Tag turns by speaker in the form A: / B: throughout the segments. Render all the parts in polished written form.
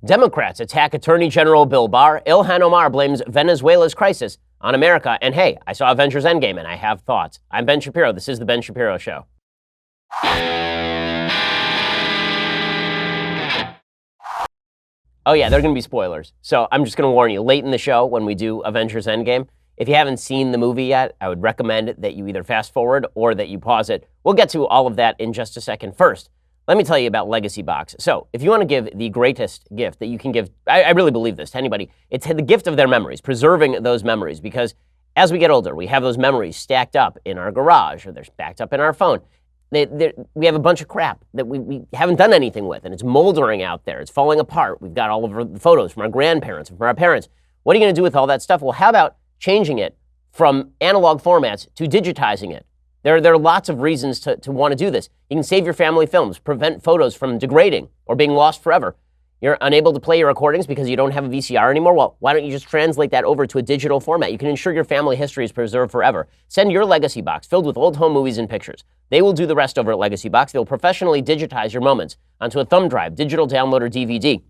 A: Democrats attack Attorney General Bill Barr. Ilhan Omar blames Venezuela's crisis on America. And hey, I saw Avengers Endgame and I have thoughts. I'm Ben Shapiro. This is The Ben Shapiro Show. Oh yeah, there are going to be spoilers. So I'm just going to warn you, late in the show when we do Avengers Endgame, if you haven't seen the movie yet, I would recommend that you either fast forward or that you pause it. We'll get to all of that in just a second. First, let me tell you about Legacy Box. So if you want to give the greatest gift that you can give, I really believe this to anybody, it's the gift of their memories, preserving those memories, because as we get older, we have those memories stacked up in our garage or they're stacked up in our phone. We have a bunch of crap that we haven't done anything with, and it's moldering out there. It's falling apart. We've got all of the photos from our grandparents and from our parents. What are you going to do with all that stuff? Well, how about changing it from analog formats to digitizing it? There are lots of reasons to want to do this. You can save your family films, prevent photos from degrading or being lost forever. You're unable to play your recordings because you don't have a VCR anymore? Well, why don't you just translate that over to a digital format? You can ensure your family history is preserved forever. Send your Legacy Box filled with old home movies and pictures. They will do the rest over at Legacy Box. They'll professionally digitize your moments onto a thumb drive, digital download, or DVD.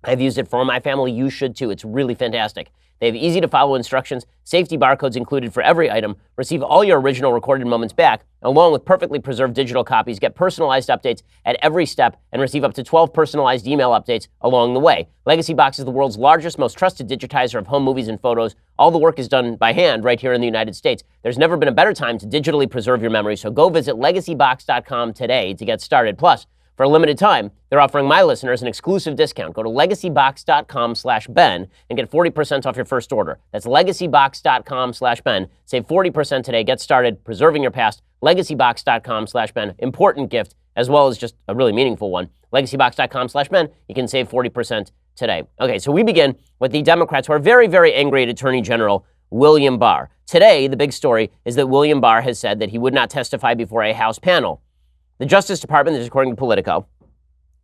A: I've used it for my family. You should too. It's really fantastic. They have easy-to-follow instructions, safety barcodes included for every item, receive all your original recorded moments back, along with perfectly preserved digital copies, get personalized updates at every step, and receive up to 12 personalized email updates along the way. Legacy Box is the world's largest, most trusted digitizer of home movies and photos. All the work is done by hand right here in the United States. There's never been a better time to digitally preserve your memories, so go visit legacybox.com today to get started. Plus, for a limited time, they're offering my listeners an exclusive discount. Go to legacybox.com/Ben and get 40% off your first order. That's legacybox.com/Ben. Save 40% today. Get started preserving your past. Legacybox.com/Ben. Important gift, as well as just a really meaningful one. Legacybox.com/Ben. You can save 40% today. Okay, so we begin with the Democrats who are very, very angry at Attorney General William Barr. Today, the big story is that William Barr has said that he would not testify before a House panel. The Justice Department, this is according to Politico,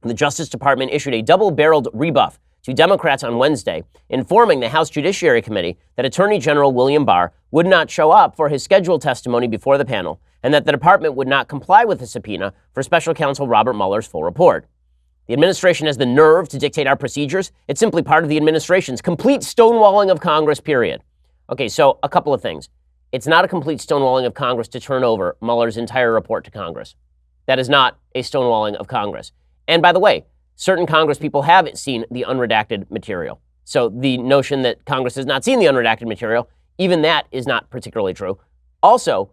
A: the Justice Department issued a double-barreled rebuff to Democrats on Wednesday, informing the House Judiciary Committee that Attorney General William Barr would not show up for his scheduled testimony before the panel, and that the department would not comply with the subpoena for Special Counsel Robert Mueller's full report. The administration has the nerve to dictate our procedures. It's simply part of the administration's complete stonewalling of Congress, period. Okay, so a couple of things. It's not a complete stonewalling of Congress to turn over Mueller's entire report to Congress. That is not a stonewalling of Congress. And by the way, certain Congress people have seen the unredacted material. So the notion that Congress has not seen the unredacted material, even that is not particularly true. Also,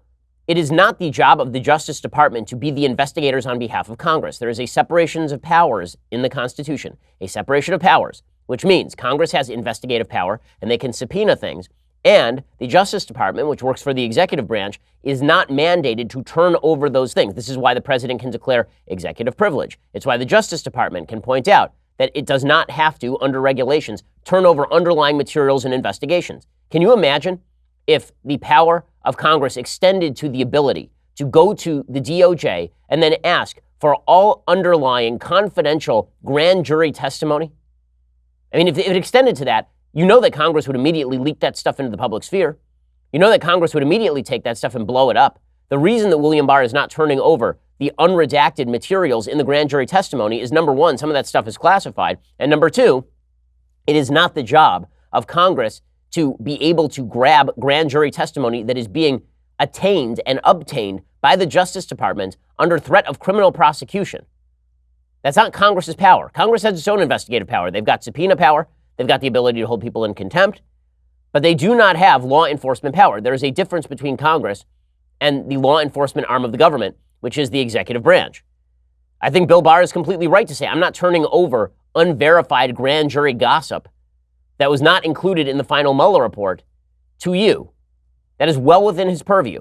A: it is not the job of the Justice Department to be the investigators on behalf of Congress. There is a separation of powers in the Constitution, a separation of powers, which means Congress has investigative power and they can subpoena things. And the Justice Department, which works for the executive branch, is not mandated to turn over those things. This is why the president can declare executive privilege. It's why the Justice Department can point out that it does not have to, under regulations, turn over underlying materials and investigations. Can you imagine if the power of Congress extended to the ability to go to the DOJ and then ask for all underlying confidential grand jury testimony? I mean, if it extended to that, you know that Congress would immediately leak that stuff into the public sphere. You know that Congress would immediately take that stuff and blow it up. The reason that William Barr is not turning over the unredacted materials in the grand jury testimony is, number one, some of that stuff is classified. And number two, it is not the job of Congress to be able to grab grand jury testimony that is being attained and obtained by the Justice Department under threat of criminal prosecution. That's not Congress's power. Congress has its own investigative power. They've got subpoena power. They've got the ability to hold people in contempt, but they do not have law enforcement power. There is a difference between Congress and the law enforcement arm of the government, which is the executive branch. I think Bill Barr is completely right to say, I'm not turning over unverified grand jury gossip that was not included in the final Mueller report to you. That is well within his purview.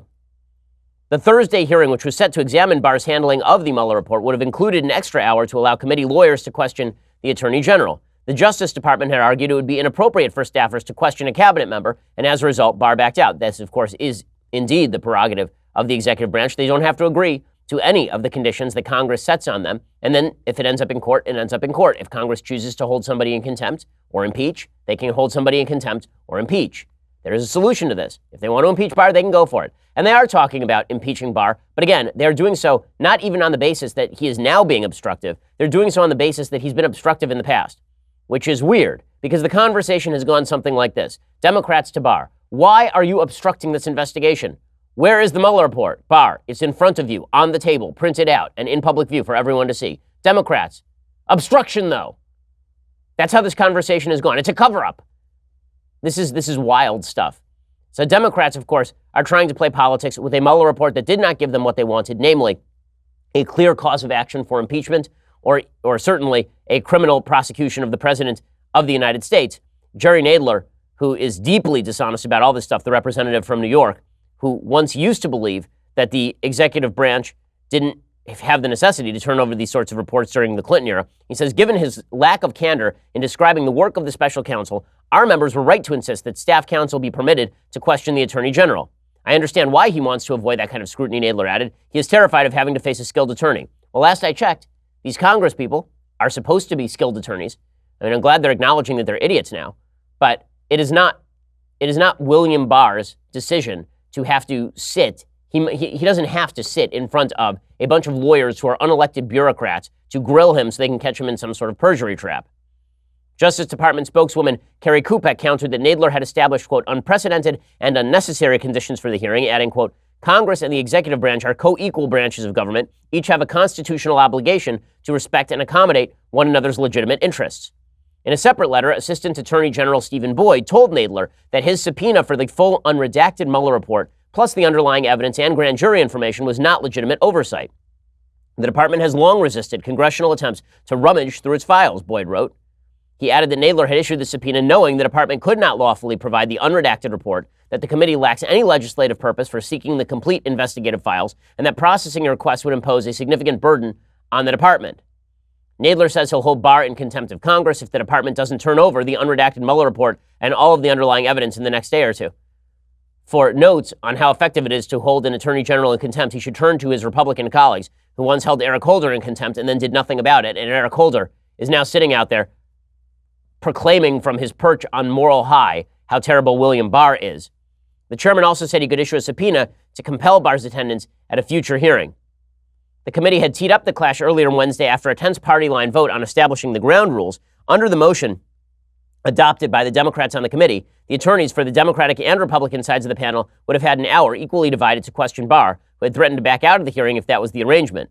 A: The Thursday hearing, which was set to examine Barr's handling of the Mueller report, would have included an extra hour to allow committee lawyers to question the Attorney General. The Justice Department had argued it would be inappropriate for staffers to question a cabinet member, and as a result, Barr backed out. This, of course, is indeed the prerogative of the executive branch. They don't have to agree to any of the conditions that Congress sets on them, and then if it ends up in court, it ends up in court. If Congress chooses to hold somebody in contempt or impeach, they can hold somebody in contempt or impeach. There is a solution to this. If they want to impeach Barr, they can go for it. And they are talking about impeaching Barr, but again, they're doing so not even on the basis that he is now being obstructive. They're doing so on the basis that he's been obstructive in the past. which is weird because the conversation has gone something like this. Democrats to Barr. Why are you obstructing this investigation? Where is the Mueller report? Barr, it's in front of you, on the table, printed out, and in public view for everyone to see. Democrats, obstruction though. That's how this conversation has gone. It's a cover-up. This is wild stuff. So Democrats, of course, are trying to play politics with a Mueller report that did not give them what they wanted, namely a clear cause of action for impeachment or certainly a criminal prosecution of the president of the United States. Jerry Nadler, who is deeply dishonest about all this stuff, the representative from New York, who once used to believe that the executive branch didn't have the necessity to turn over these sorts of reports during the Clinton era. He says, given his lack of candor in describing the work of the special counsel, our members were right to insist that staff counsel be permitted to question the attorney general. I understand why he wants to avoid that kind of scrutiny, Nadler added. He is terrified of having to face a skilled attorney. Well, last I checked, these Congress people are supposed to be skilled attorneys. I mean, I'm glad they're acknowledging that they're idiots now, but it is not William Barr's decision to have to sit. He doesn't have to sit in front of a bunch of lawyers who are unelected bureaucrats to grill him so they can catch him in some sort of perjury trap. Justice Department spokeswoman Carrie Kupek countered that Nadler had established, quote, unprecedented and unnecessary conditions for the hearing, adding, quote, Congress and the executive branch are co-equal branches of government. Each have a constitutional obligation to respect and accommodate one another's legitimate interests. In a separate letter, Assistant Attorney General Stephen Boyd told Nadler that his subpoena for the full unredacted Mueller report, plus the underlying evidence and grand jury information, was not legitimate oversight. The department has long resisted congressional attempts to rummage through its files, Boyd wrote. He added that Nadler had issued the subpoena knowing the department could not lawfully provide the unredacted report, that the committee lacks any legislative purpose for seeking the complete investigative files, and that processing a request would impose a significant burden on the department. Nadler says he'll hold Barr in contempt of Congress if the department doesn't turn over the unredacted Mueller report and all of the underlying evidence in the next day or two. For notes on how effective it is to hold an attorney general in contempt, he should turn to his Republican colleagues who once held Eric Holder in contempt and then did nothing about it. And Eric Holder is now sitting out there proclaiming from his perch on moral high how terrible William Barr is. The chairman also said he could issue a subpoena to compel Barr's attendance at a future hearing. The committee had teed up the clash earlier on Wednesday after a tense party line vote on establishing the ground rules. Under the motion adopted by the Democrats on the committee, the attorneys for the Democratic and Republican sides of the panel would have had an hour equally divided to question Barr, who had threatened to back out of the hearing if that was the arrangement.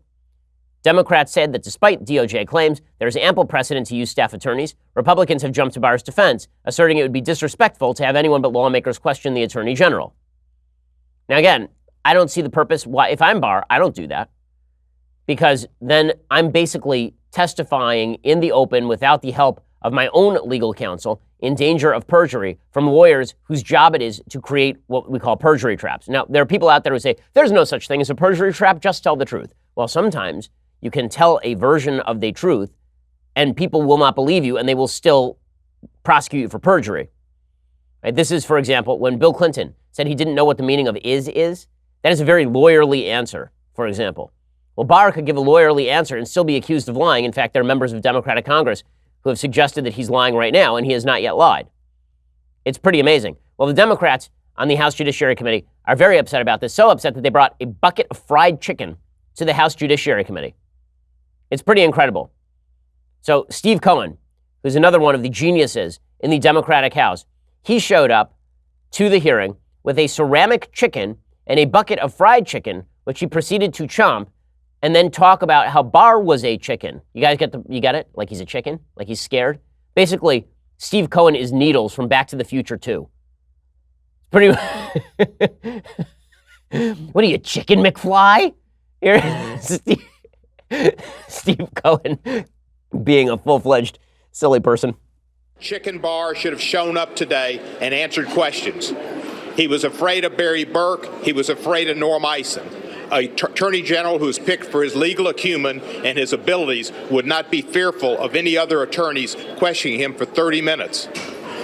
A: Democrats said that despite DOJ claims, there is ample precedent to use staff attorneys. Republicans have jumped to Barr's defense, asserting it would be disrespectful to have anyone but lawmakers question the attorney general. Now again, I don't see the purpose why, if I'm Barr, I don't do that. Because then I'm basically testifying in the open without the help of my own legal counsel in danger of perjury from lawyers whose job it is to create what we call perjury traps. Now, there are people out there who say, there's no such thing as a perjury trap, just tell the truth. Well, sometimes you can tell a version of the truth and people will not believe you and they will still prosecute you for perjury. Right? This is, for example, when Bill Clinton said he didn't know what the meaning of is. That is a very lawyerly answer, for example. Well, Barr could give a lawyerly answer and still be accused of lying. In fact, there are members of Democratic Congress who have suggested that he's lying right now, and he has not yet lied. It's pretty amazing. Well, the Democrats on the House Judiciary Committee are very upset about this, so upset that they brought a bucket of fried chicken to the House Judiciary Committee. It's pretty incredible. So Steve Cohen, who's another one of the geniuses in the Democratic House, he showed up to the hearing with a ceramic chicken and a bucket of fried chicken, which he proceeded to chomp and then talk about how Barr was a chicken. You guys you get it? Like he's a chicken? Like he's scared? Basically, Steve Cohen is Needles from Back to the Future 2. It's pretty... What are you, Chicken McFly? Here, Steve Cohen being a full-fledged silly person.
B: Chicken Barr should have shown up today and answered questions. He was afraid of Barry Burke. He was afraid of Norm Eisen. An attorney general who is picked for his legal acumen and his abilities would not be fearful of any other attorneys questioning him for 30 minutes.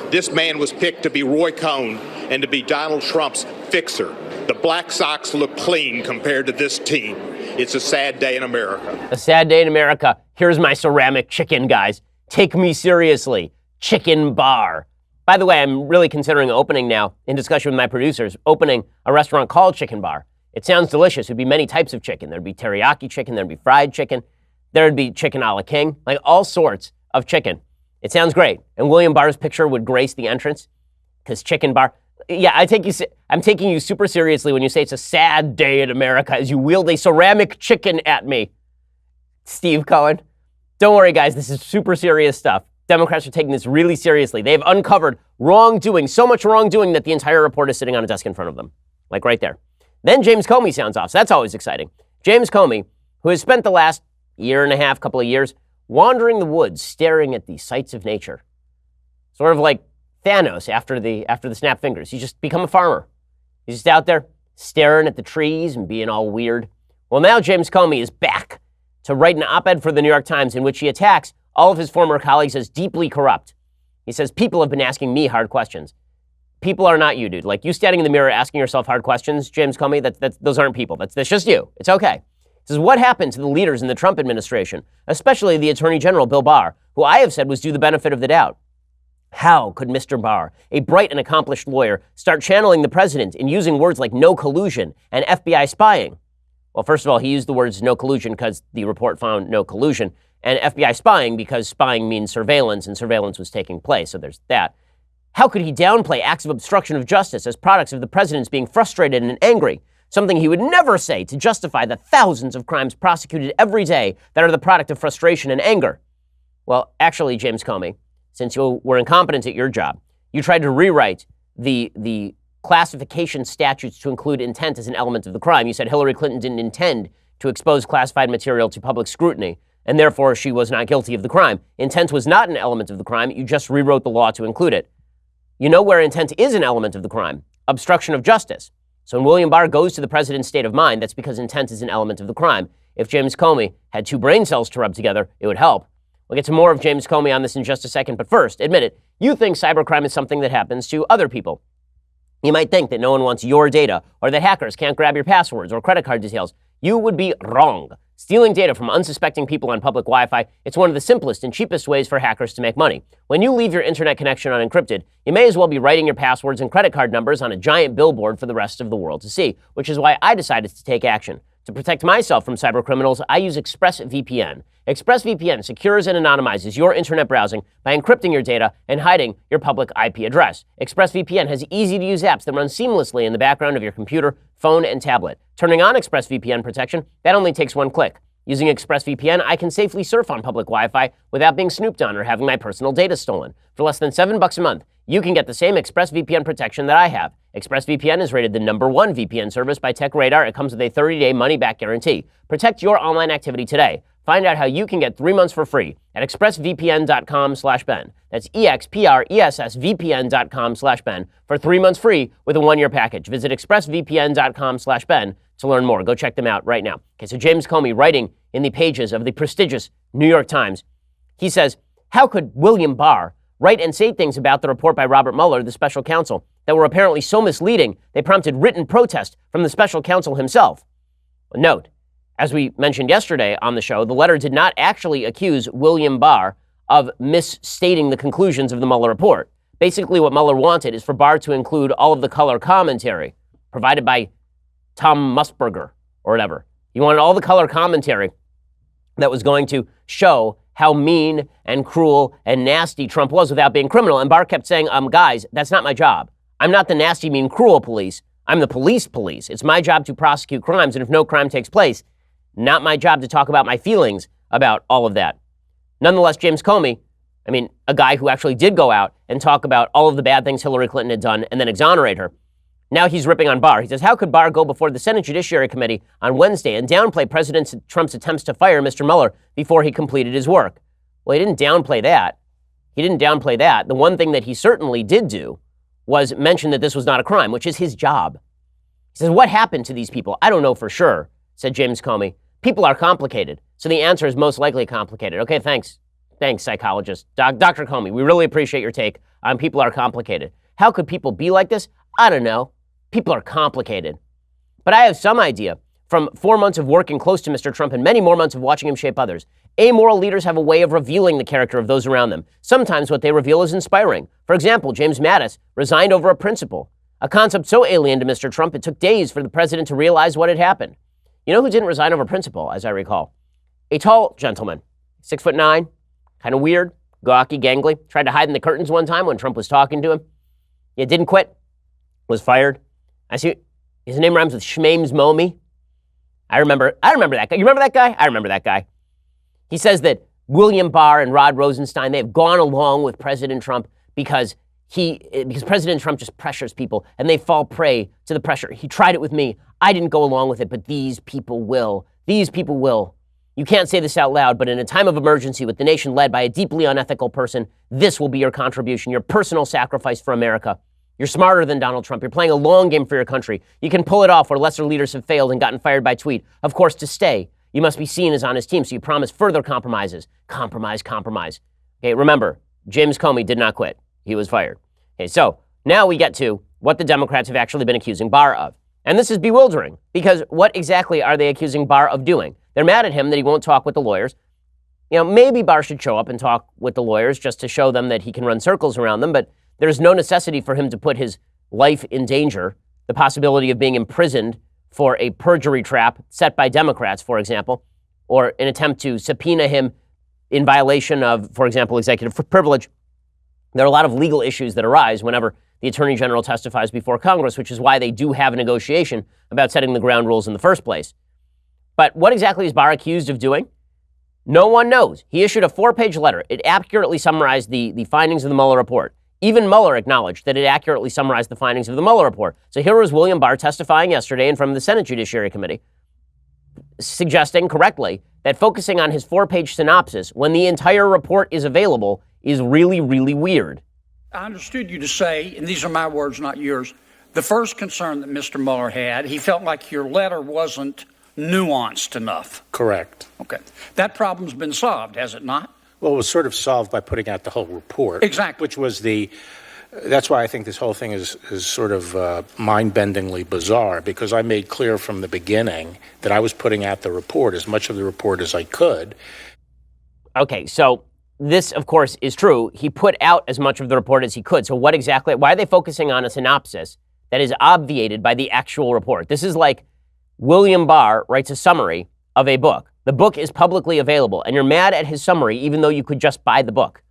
B: This man was picked to be Roy Cohn and to be Donald Trump's fixer. The Black Sox look clean compared to this team. It's a sad day in America.
A: A sad day in America. Here's my ceramic chicken, guys. Take me seriously. Chicken Barr. By the way, I'm really considering opening now, in discussion with my producers, opening a restaurant called Chicken Barr. It sounds delicious. There'd be many types of chicken. There'd be teriyaki chicken. There'd be fried chicken. There'd be chicken a la king, like all sorts of chicken. It sounds great. And William Barr's picture would grace the entrance because Chicken Bar. Yeah, I'm taking you super seriously when you say it's a sad day in America as you wield a ceramic chicken at me. Steve Cohen. Don't worry, guys. This is super serious stuff. Democrats are taking this really seriously. They've uncovered wrongdoing, so much wrongdoing that the entire report is sitting on a desk in front of them. Like right there. Then James Comey sounds off, so that's always exciting. James Comey, who has spent the last year and a half, couple of years, wandering the woods, staring at the sights of nature. Sort of like Thanos after the snap fingers. He's just become a farmer. He's just out there staring at the trees and being all weird. Well, now James Comey is back to write an op-ed for the New York Times in which he attacks all of his former colleagues as deeply corrupt. He says, people have been asking me hard questions. People are not you, dude. Like you standing in the mirror asking yourself hard questions, James Comey, those aren't people. That's just you. It's okay. He says, what happened to the leaders in the Trump administration, especially the Attorney General Bill Barr, who I have said was due the benefit of the doubt? How could Mr. Barr, a bright and accomplished lawyer, start channeling the president in using words like no collusion and FBI spying? Well, first of all, he used the words no collusion because the report found no collusion, and FBI spying because spying means surveillance, and surveillance was taking place, so there's that. How could he downplay acts of obstruction of justice as products of the president's being frustrated and angry, something he would never say to justify the thousands of crimes prosecuted every day that are the product of frustration and anger? Well, actually, James Comey, since you were incompetent at your job, you tried to rewrite the classification statutes to include intent as an element of the crime. You said Hillary Clinton didn't intend to expose classified material to public scrutiny, and therefore she was not guilty of the crime. Intent was not an element of the crime. You just rewrote the law to include it. You know where intent is an element of the crime? Obstruction of justice. So when William Barr goes to the president's state of mind, that's because intent is an element of the crime. If James Comey had two brain cells to rub together, it would help. We'll get to more of James Comey on this in just a second, but first, admit it, you think cybercrime is something that happens to other people. You might think that no one wants your data, or that hackers can't grab your passwords or credit card details. You would be wrong. Stealing data from unsuspecting people on public Wi-Fi, it's one of the simplest and cheapest ways for hackers to make money. When you leave your internet connection unencrypted, you may as well be writing your passwords and credit card numbers on a giant billboard for the rest of the world to see, which is why I decided to take action. To protect myself from cybercriminals, I use ExpressVPN. ExpressVPN secures and anonymizes your internet browsing by encrypting your data and hiding your public IP address. ExpressVPN has easy-to-use apps that run seamlessly in the background of your computer, phone, and tablet. Turning on ExpressVPN protection, that only takes one click. Using ExpressVPN, I can safely surf on public Wi-Fi without being snooped on or having my personal data stolen. For less than $7 a month, you can get the same ExpressVPN protection that I have. ExpressVPN is rated the #1 VPN service by TechRadar. It comes with a 30-day money-back guarantee. Protect your online activity today. Find out how you can get 3 months for free at expressvpn.com/Ben. That's expressvpn.com/Ben for 3 months free with a 1-year package. Visit expressvpn.com/Ben to learn more. Go check them out right now. Okay, so James Comey, writing in the pages of the prestigious New York Times, he says, how could William Barr write and say things about the report by Robert Mueller, the special counsel, that were apparently so misleading they prompted written protest from the special counsel himself? Note, as we mentioned yesterday on the show, the letter did not actually accuse William Barr of misstating the conclusions of the Mueller report. Basically, what Mueller wanted is for Barr to include all of the color commentary provided by Tom Musburger or whatever. He wanted all the color commentary that was going to show how mean and cruel and nasty Trump was without being criminal. And Barr kept saying, guys, that's not my job. I'm not the nasty, mean, cruel police. I'm the police. It's my job to prosecute crimes. And if no crime takes place, not my job to talk about my feelings about all of that. Nonetheless, James Comey, a guy who actually did go out and talk about all of the bad things Hillary Clinton had done and then exonerate her. Now he's ripping on Barr. He says, how could Barr go before the Senate Judiciary Committee on Wednesday and downplay President Trump's attempts to fire Mr. Mueller before he completed his work? Well, he didn't downplay that. The one thing that he certainly did do was mention that this was not a crime, which is his job. He says, what happened to these people? I don't know for sure, said James Comey. People are complicated, so the answer is most likely complicated. Okay, thanks. Thanks, psychologist. Dr. Comey, we really appreciate your take on people are complicated. How could people be like this? I don't know. People are complicated. But I have some idea from 4 months of working close to Mr. Trump and many more months of watching him shape others. Amoral leaders have a way of revealing the character of those around them. Sometimes what they reveal is inspiring. For example, James Mattis resigned over a principle, a concept so alien to Mr. Trump it took days for the president to realize what had happened. You know who didn't resign over principle, as I recall? A tall gentleman, 6'9", kind of weird, gawky, gangly. Tried to hide in the curtains one time when Trump was talking to him. Yeah, didn't quit. Was fired. I see his name rhymes with Shmames Momi. I remember that guy. You remember that guy? I remember that guy. He says that William Barr and Rod Rosenstein, they have gone along with President Trump because President Trump just pressures people and they fall prey to the pressure. He tried it with me. I didn't go along with it, but these people will. These people will. You can't say this out loud, but in a time of emergency with the nation led by a deeply unethical person, this will be your contribution, your personal sacrifice for America. You're smarter than Donald Trump. You're playing a long game for your country. You can pull it off where lesser leaders have failed and gotten fired by tweet. Of course, to stay, you must be seen as on his team, so you promise further compromises. Compromise. Okay, remember, James Comey did not quit. He was fired. Okay, so now we get to what the Democrats have actually been accusing Barr of. And this is bewildering, because what exactly are they accusing Barr of doing? They're mad at him that he won't talk with the lawyers. You know, maybe Barr should show up and talk with the lawyers just to show them that he can run circles around them, but there's no necessity for him to put his life in danger, the possibility of being imprisoned for a perjury trap set by Democrats, for example, or an attempt to subpoena him in violation of, for example, executive privilege. There are a lot of legal issues that arise whenever the Attorney General testifies before Congress, which is why they do have a negotiation about setting the ground rules in the first place. But what exactly is Barr accused of doing? No one knows. He issued a 4-page letter. It accurately summarized the findings of the Mueller report. Even Mueller acknowledged that it accurately summarized the findings of the Mueller report. So here was William Barr testifying yesterday in front of the Senate Judiciary Committee, suggesting correctly that focusing on his 4-page synopsis when the entire report is available is really, really weird.
C: I understood you to say, and these are my words, not yours, the first concern that Mr. Mueller had, he felt like your letter wasn't nuanced enough.
D: Correct.
C: Okay. That problem's been solved, has it not?
D: Well, it was sort of solved by putting out the whole report.
C: Exactly.
D: Which was that's why I think this whole thing is sort of mind-bendingly bizarre, because I made clear from the beginning that I was putting out the report, as much of the report as I could.
A: Okay, so this, of course, is true. He put out as much of the report as he could. So why are they focusing on a synopsis that is obviated by the actual report? This is like William Barr writes a summary of a book. The book is publicly available, and you're mad at his summary even though you could just buy the book.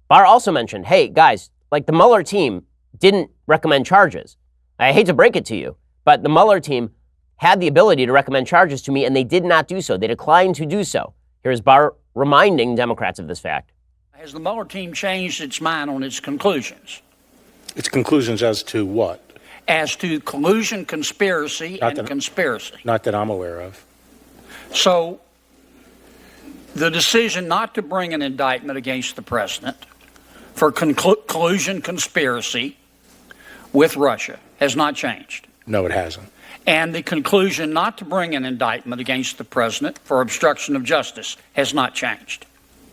A: Barr also mentioned, hey, guys, like the Mueller team didn't recommend charges. I hate to break it to you, but the Mueller team had the ability to recommend charges to me, and they did not do so. They declined to do so. Here's Barr reminding Democrats of this fact.
C: Has the Mueller team changed its mind on its conclusions?
D: Its conclusions as to what?
C: As to collusion, conspiracy, conspiracy.
D: Not that I'm aware of.
C: So the decision not to bring an indictment against the president for collusion, conspiracy with Russia has not changed.
D: No, it hasn't.
C: And the conclusion not to bring an indictment against the president for obstruction of justice has not changed.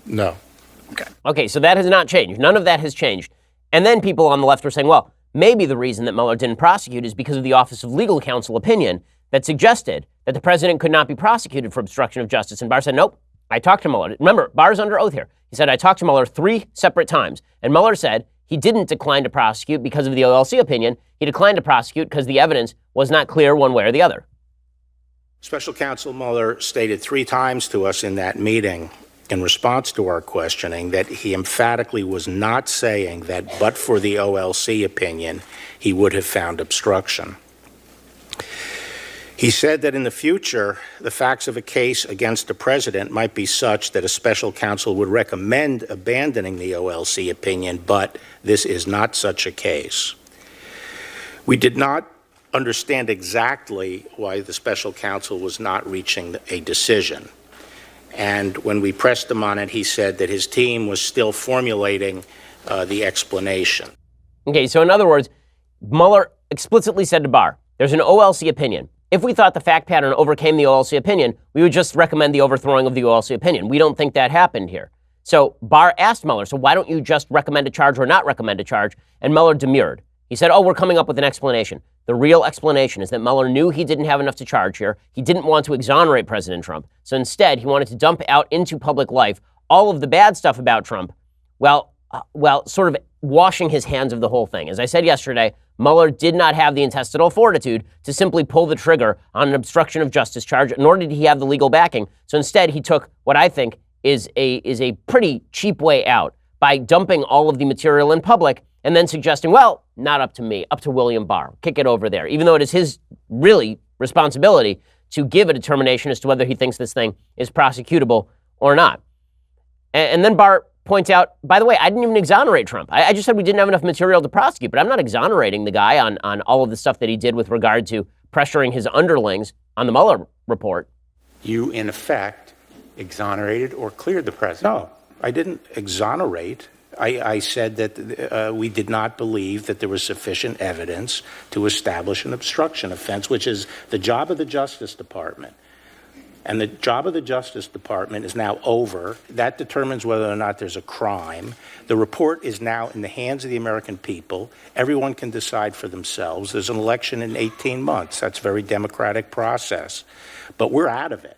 D: No.
A: Okay, so that has not changed. None of that has changed. And then people on the left were saying, well, maybe the reason that Mueller didn't prosecute is because of the Office of Legal Counsel opinion that suggested that the president could not be prosecuted for obstruction of justice. And Barr said, nope, I talked to Mueller. Remember, Barr's under oath here. He said, I talked to Mueller 3 separate times. And Mueller said he didn't decline to prosecute because of the OLC opinion. He declined to prosecute because the evidence was not clear one way or the other.
D: Special Counsel Mueller stated 3 times to us in that meeting in response to our questioning that he emphatically was not saying that but for the OLC opinion, he would have found obstruction. He said that in the future, the facts of a case against the president might be such that a special counsel would recommend abandoning the OLC opinion, but this is not such a case. We did not understand exactly why the special counsel was not reaching a decision. And when we pressed him on it, he said that his team was still formulating the explanation.
A: Okay, so in other words, Mueller explicitly said to Barr, there's an OLC opinion. If we thought the fact pattern overcame the OLC opinion, we would just recommend the overthrowing of the OLC opinion. We don't think that happened here. So Barr asked Mueller, so why don't you just recommend a charge or not recommend a charge? And Mueller demurred. He said, we're coming up with an explanation. The real explanation is that Mueller knew he didn't have enough to charge here. He didn't want to exonerate President Trump. So instead, he wanted to dump out into public life all of the bad stuff about Trump, while sort of washing his hands of the whole thing. As I said yesterday, Mueller did not have the intestinal fortitude to simply pull the trigger on an obstruction of justice charge, nor did he have the legal backing. So instead, he took what I think is a pretty cheap way out by dumping all of the material in public and then suggesting, well, not up to me, up to William Barr. Kick it over there, even though it is his really responsibility to give a determination as to whether he thinks this thing is prosecutable or not. And then Barr points out, by the way, I didn't even exonerate Trump. I just said we didn't have enough material to prosecute, but I'm not exonerating the guy on all of the stuff that he did with regard to pressuring his underlings on the Mueller report.
E: You, in effect, exonerated or cleared the president.
D: No, I didn't exonerate. I said that we did not believe that there was sufficient evidence to establish an obstruction offense, which is the job of the Justice Department. And the job of the Justice Department is now over. That determines whether or not there's a crime. The report is now in the hands of the American people. Everyone can decide for themselves. There's an election in 18 months. That's a very democratic process. But we're out of it.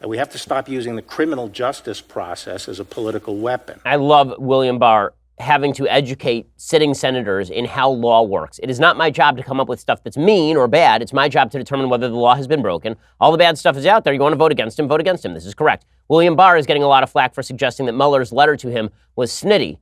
D: And we have to stop using the criminal justice process as a political weapon.
A: I love William Barr having to educate sitting senators in how law works. It is not my job to come up with stuff that's mean or bad. It's my job to determine whether the law has been broken. All the bad stuff is out there. You want to vote against him, vote against him. This is correct. William Barr is getting a lot of flack for suggesting that Mueller's letter to him was snitty.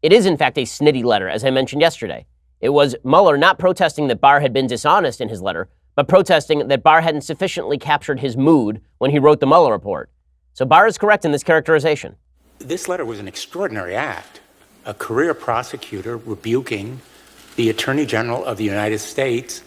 A: It is, in fact, a snitty letter, as I mentioned yesterday. It was Mueller not protesting that Barr had been dishonest in his letter, but protesting that Barr hadn't sufficiently captured his mood when he wrote the Mueller report. So Barr is correct in this characterization.
E: This letter was an extraordinary act. A career prosecutor rebuking the Attorney General of the United States,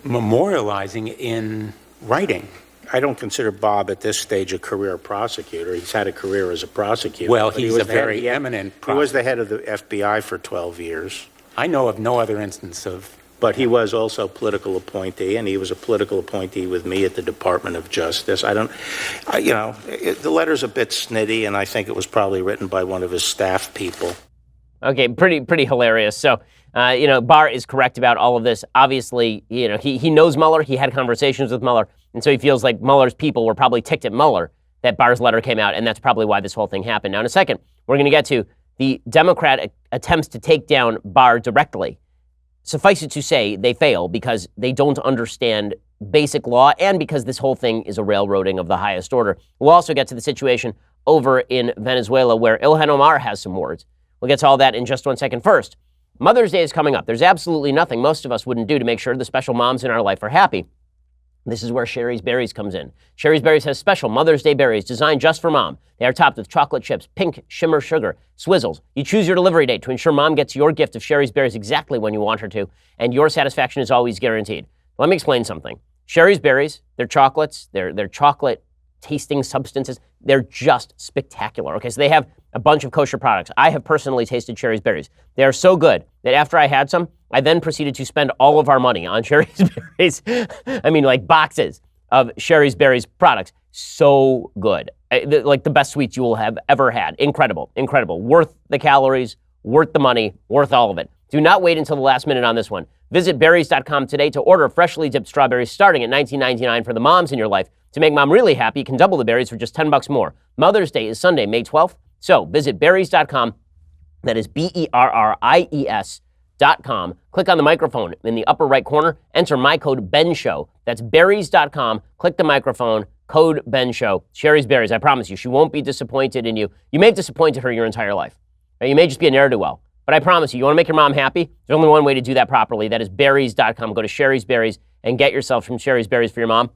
E: memorializing in writing.
D: I don't consider Bob at this stage a career prosecutor. He's had a career as a prosecutor.
E: Well, he's a very eminent prosecutor.
D: He was the head of the FBI for 12 years.
E: I know of no other instance of...
D: But he was also a political appointee, and he was a political appointee with me at the Department of Justice. The letter's a bit snitty, and I think it was probably written by one of his staff people.
A: Okay, pretty hilarious. So, Barr is correct about all of this. Obviously, he knows Mueller. He had conversations with Mueller, and so he feels like Mueller's people were probably ticked at Mueller that Barr's letter came out, and that's probably why this whole thing happened. Now, in a second, we're going to get to the Democrat attempts to take down Barr directly. Suffice it to say, they fail because they don't understand basic law and because this whole thing is a railroading of the highest order. We'll also get to the situation over in Venezuela where Ilhan Omar has some words. We'll get to all that in just 1 second. First, Mother's Day is coming up. There's absolutely nothing most of us wouldn't do to make sure the special moms in our life are happy. This is where Sherry's Berries comes in. Sherry's Berries has special Mother's Day berries designed just for mom. They are topped with chocolate chips, pink shimmer sugar, swizzles. You choose your delivery date to ensure mom gets your gift of Sherry's Berries exactly when you want her to, and your satisfaction is always guaranteed. Let me explain something. Sherry's Berries, they're chocolates, they're chocolate tasting substances. They're just spectacular. Okay, so they have a bunch of kosher products. I have personally tasted Sherry's Berries. They are so good that after I had some, I then proceeded to spend all of our money on Sherry's Berries. I mean, like boxes of Sherry's Berries products. So good. Like the best sweets you will have ever had. Incredible, incredible. Worth the calories, worth the money, worth all of it. Do not wait until the last minute on this one. Visit berries.com today to order freshly dipped strawberries starting at $19.99 for the moms in your life. To make mom really happy, you can double the berries for just $10 more. Mother's Day is Sunday, May 12th. So visit berries.com. That is BERRIES.com. Click on the microphone in the upper right corner. Enter my code BENSHOW. That's berries.com. Click the microphone. Code BENSHOW. Sherry's Berries. I promise you, she won't be disappointed in you. You may have disappointed her your entire life. You may just be a ne'er-do-well. But I promise you, you want to make your mom happy? There's only one way to do that properly. That is berries.com. Go to Sherry's Berries and get yourself some Sherry's Berries for your mom.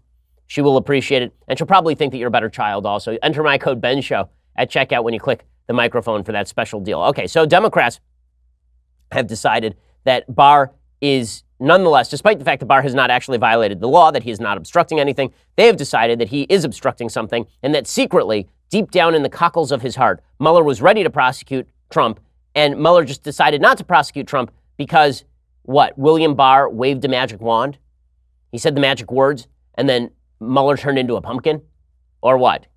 A: She will appreciate it, and she'll probably think that you're a better child also. Enter my code BENSHOW at checkout when you click the microphone for that special deal. Okay, so Democrats have decided that Barr is nonetheless, despite the fact that Barr has not actually violated the law, that he is not obstructing anything, they have decided that he is obstructing something, and that secretly, deep down in the cockles of his heart, Mueller was ready to prosecute Trump, and Mueller just decided not to prosecute Trump because, what, William Barr waved a magic wand? He said the magic words, and then Mueller turned into a pumpkin? Or what?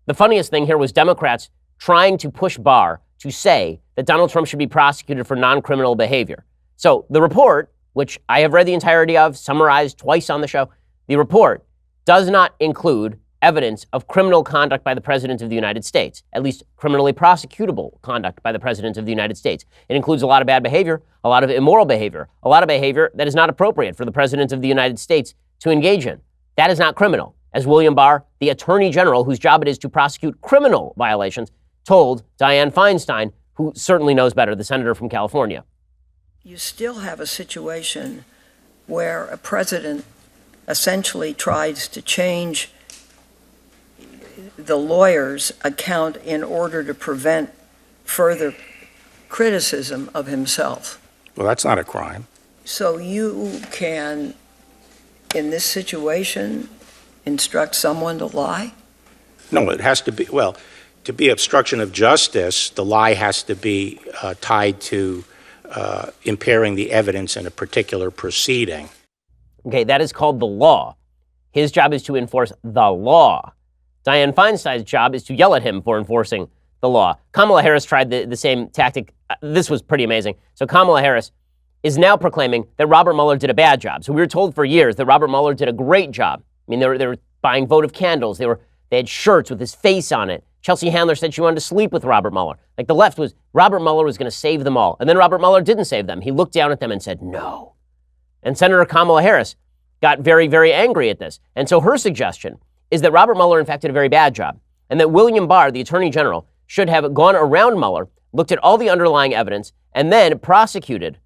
A: The funniest thing here was Democrats trying to push Barr to say that Donald Trump should be prosecuted for non-criminal behavior. So the report, which I have read the entirety of, summarized twice on the show, the report does not include evidence of criminal conduct by the President of the United States, at least criminally prosecutable conduct by the President of the United States. It includes a lot of bad behavior, a lot of immoral behavior, a lot of behavior that is not appropriate for the President of the United States to engage in. That is not criminal. as William Barr, the Attorney General, whose job it is to prosecute criminal violations, told Dianne Feinstein, who certainly knows better, the senator from California.
F: You still have a situation where a president essentially tries to change the lawyer's account in order to prevent further criticism of himself.
D: Well, that's not a crime.
F: So you can, in this situation, instruct someone to lie?
D: No, it has to be, well, to be obstruction of justice, the lie has to be tied to impairing the evidence in a particular proceeding.
A: Okay, that is called the law. His job is to enforce the law. Dianne Feinstein's job is to yell at him for enforcing the law. Kamala Harris tried the same tactic. This was pretty amazing. So Kamala Harris is now proclaiming that Robert Mueller did a bad job. So we were told for years that Robert Mueller did a great job. I mean, they were buying votive candles. They had shirts with his face on it. Chelsea Handler said she wanted to sleep with Robert Mueller. Like the left was, Robert Mueller was going to save them all. And then Robert Mueller didn't save them. He looked down at them and said, no. And Senator Kamala Harris got very, very angry at this. And so her suggestion is that Robert Mueller, in fact, did a very bad job, and that William Barr, the Attorney General, should have gone around Mueller, looked at all the underlying evidence, and then prosecuted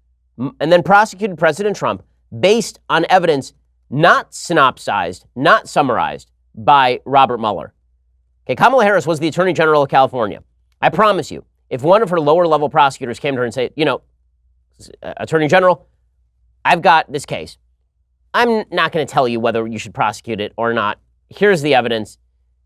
A: President Trump based on evidence not synopsized, not summarized by Robert Mueller. Okay, Kamala Harris was the Attorney General of California. I promise you, if one of her lower-level prosecutors came to her and said, Attorney General, I've got this case. I'm not going to tell you whether you should prosecute it or not. Here's the evidence.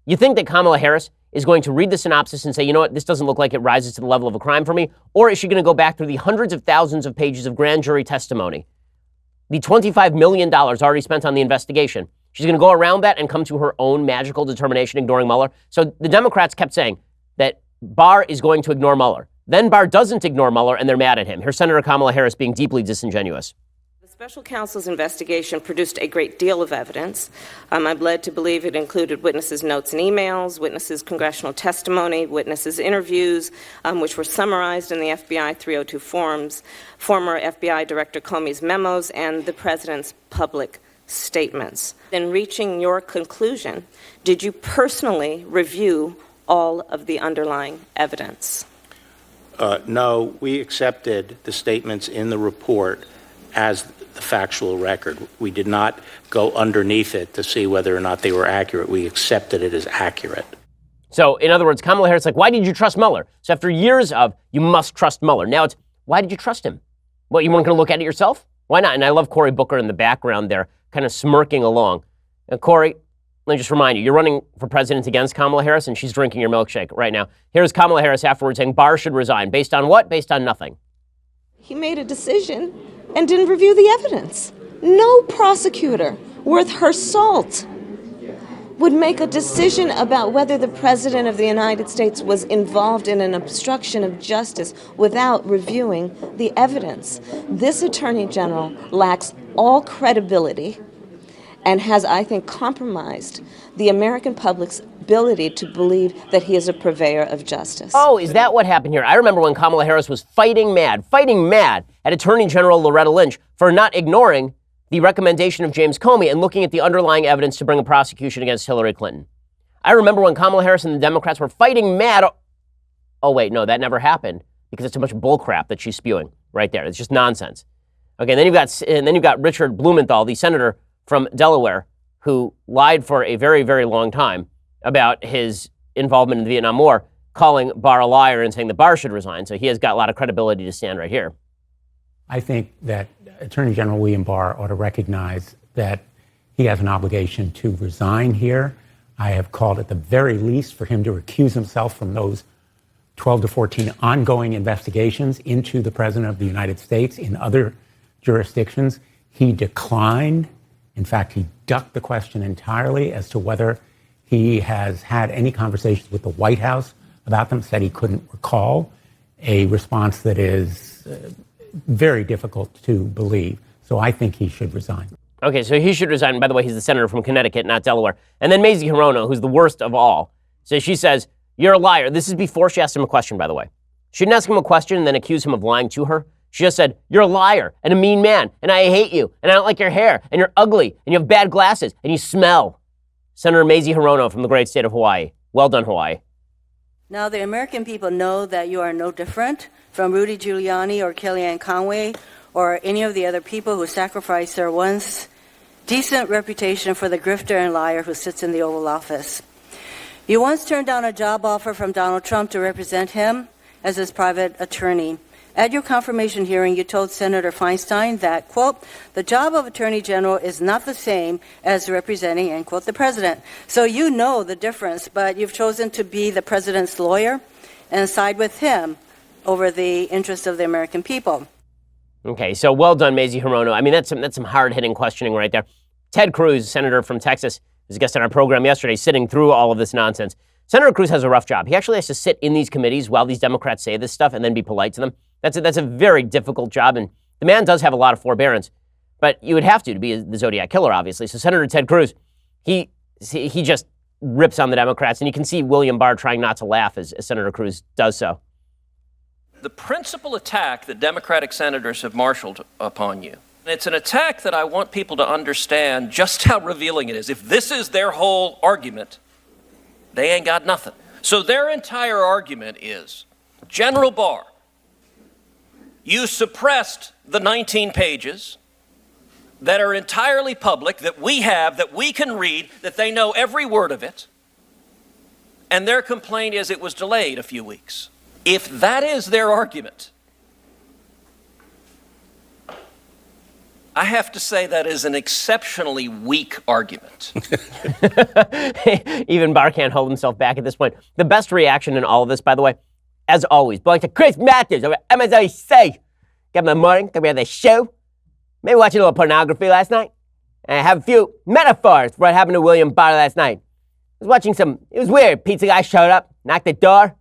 A: You think that Kamala Harris is going to read the synopsis and say, you know what, this doesn't look like it rises to the level of a crime for me? Or is she going to go back through the hundreds of thousands of pages of grand jury testimony, the $25 million already spent on the investigation? She's going to go around that and come to her own magical determination, ignoring Mueller. So the Democrats kept saying that Barr is going to ignore Mueller. Then Barr doesn't ignore Mueller, and they're mad at him. Here's Senator Kamala Harris being deeply disingenuous.
G: Special counsel's investigation produced a great deal of evidence. I'm led to believe it included witnesses' notes and emails, witnesses' congressional testimony, witnesses' interviews, which were summarized in the FBI 302 forms, former FBI Director Comey's memos, and the president's public statements. In reaching your conclusion, did you personally review all of the underlying evidence?
D: No, we accepted the statements in the report as the factual record. We did not go underneath it to see whether or not they were accurate. We accepted it as accurate.
A: So, in other words, Kamala Harris, why did you trust Mueller? So after years of, you must trust Mueller, now it's, why did you trust him? Well, you weren't going to look at it yourself? Why not? And I love Cory Booker in the background there, kind of smirking along. And Cory, let me just remind you, you're running for president against Kamala Harris, and she's drinking your milkshake right now. Here's Kamala Harris afterwards saying Barr should resign. Based on what? Based on nothing.
H: He made a decision and didn't review the evidence. No prosecutor worth her salt would make a decision about whether the President of the United States was involved in an obstruction of justice without reviewing the evidence. This Attorney General lacks all credibility and has, I think, compromised the American public's ability to believe that he is a purveyor of justice.
A: Oh, is that what happened here? I remember when Kamala Harris was fighting mad at Attorney General Loretta Lynch for not ignoring the recommendation of James Comey and looking at the underlying evidence to bring a prosecution against Hillary Clinton. I remember when Kamala Harris and the Democrats were fighting mad. Oh, wait, no, that never happened because it's too much bullcrap that she's spewing right there. It's just nonsense. Okay, and then you've got Richard Blumenthal, the senator from Delaware, who lied for a very, very long time about his involvement in the Vietnam War, calling Barr a liar and saying that Barr should resign. So he has got a lot of credibility to stand right here.
E: I think that Attorney General William Barr ought to recognize that he has an obligation to resign here. I have called at the very least for him to recuse himself from those 12 to 14 ongoing investigations into the President of the United States in other jurisdictions. He declined. In fact, he ducked the question entirely as to whether he has had any conversations with the White House about them, said he couldn't recall, a response that is very difficult to believe. So I think he should resign.
A: Okay, so he should resign. By the way, he's the senator from Connecticut, not Delaware. And then Mazie Hirono, who's the worst of all, so she says, you're a liar. This is before she asked him a question, by the way. She didn't ask him a question and then accuse him of lying to her. She just said, you're a liar and a mean man, and I hate you, and I don't like your hair, and you're ugly, and you have bad glasses, and you smell. Senator Mazie Hirono from the great state of Hawaii. Well done, Hawaii.
I: Now, the American people know that you are no different from Rudy Giuliani or Kellyanne Conway or any of the other people who sacrificed their once decent reputation for the grifter and liar who sits in the Oval Office. You once turned down a job offer from Donald Trump to represent him as his private attorney. At your confirmation hearing, you told Senator Feinstein that, quote, the job of Attorney General is not the same as representing, end quote, the president. So you know the difference, but you've chosen to be the president's lawyer and side with him over the interests of the American people.
A: Okay, so well done, Mazie Hirono. I mean, that's some hard-hitting questioning right there. Ted Cruz, senator from Texas, was a guest on our program yesterday, sitting through all of this nonsense. Senator Cruz has a rough job. He actually has to sit in these committees while these Democrats say this stuff and then be polite to them. That's a very difficult job, and the man does have a lot of forbearance. But you would have to be the Zodiac Killer, obviously. So Senator Ted Cruz, he just rips on the Democrats, and you can see William Barr trying not to laugh as Senator Cruz does so.
J: The principal attack that Democratic senators have marshaled upon you, it's an attack that I want people to understand just how revealing it is. If this is their whole argument, they ain't got nothing. So their entire argument is, General Barr, you suppressed the 19 pages that are entirely public, that we have, that we can read, that they know every word of it, and their complaint is it was delayed a few weeks. If that is their argument, I have to say that is an exceptionally weak argument.
A: Even Barr can't hold himself back at this point. The best reaction in all of this, by the way, as always, belongs to Chris Matthews over at MSNBC. Got my morning, come here on the show. Maybe watch a little pornography last night. And I have a few metaphors for what happened to William Barr last night. I was watching it was weird. Pizza guy showed up, knocked the door.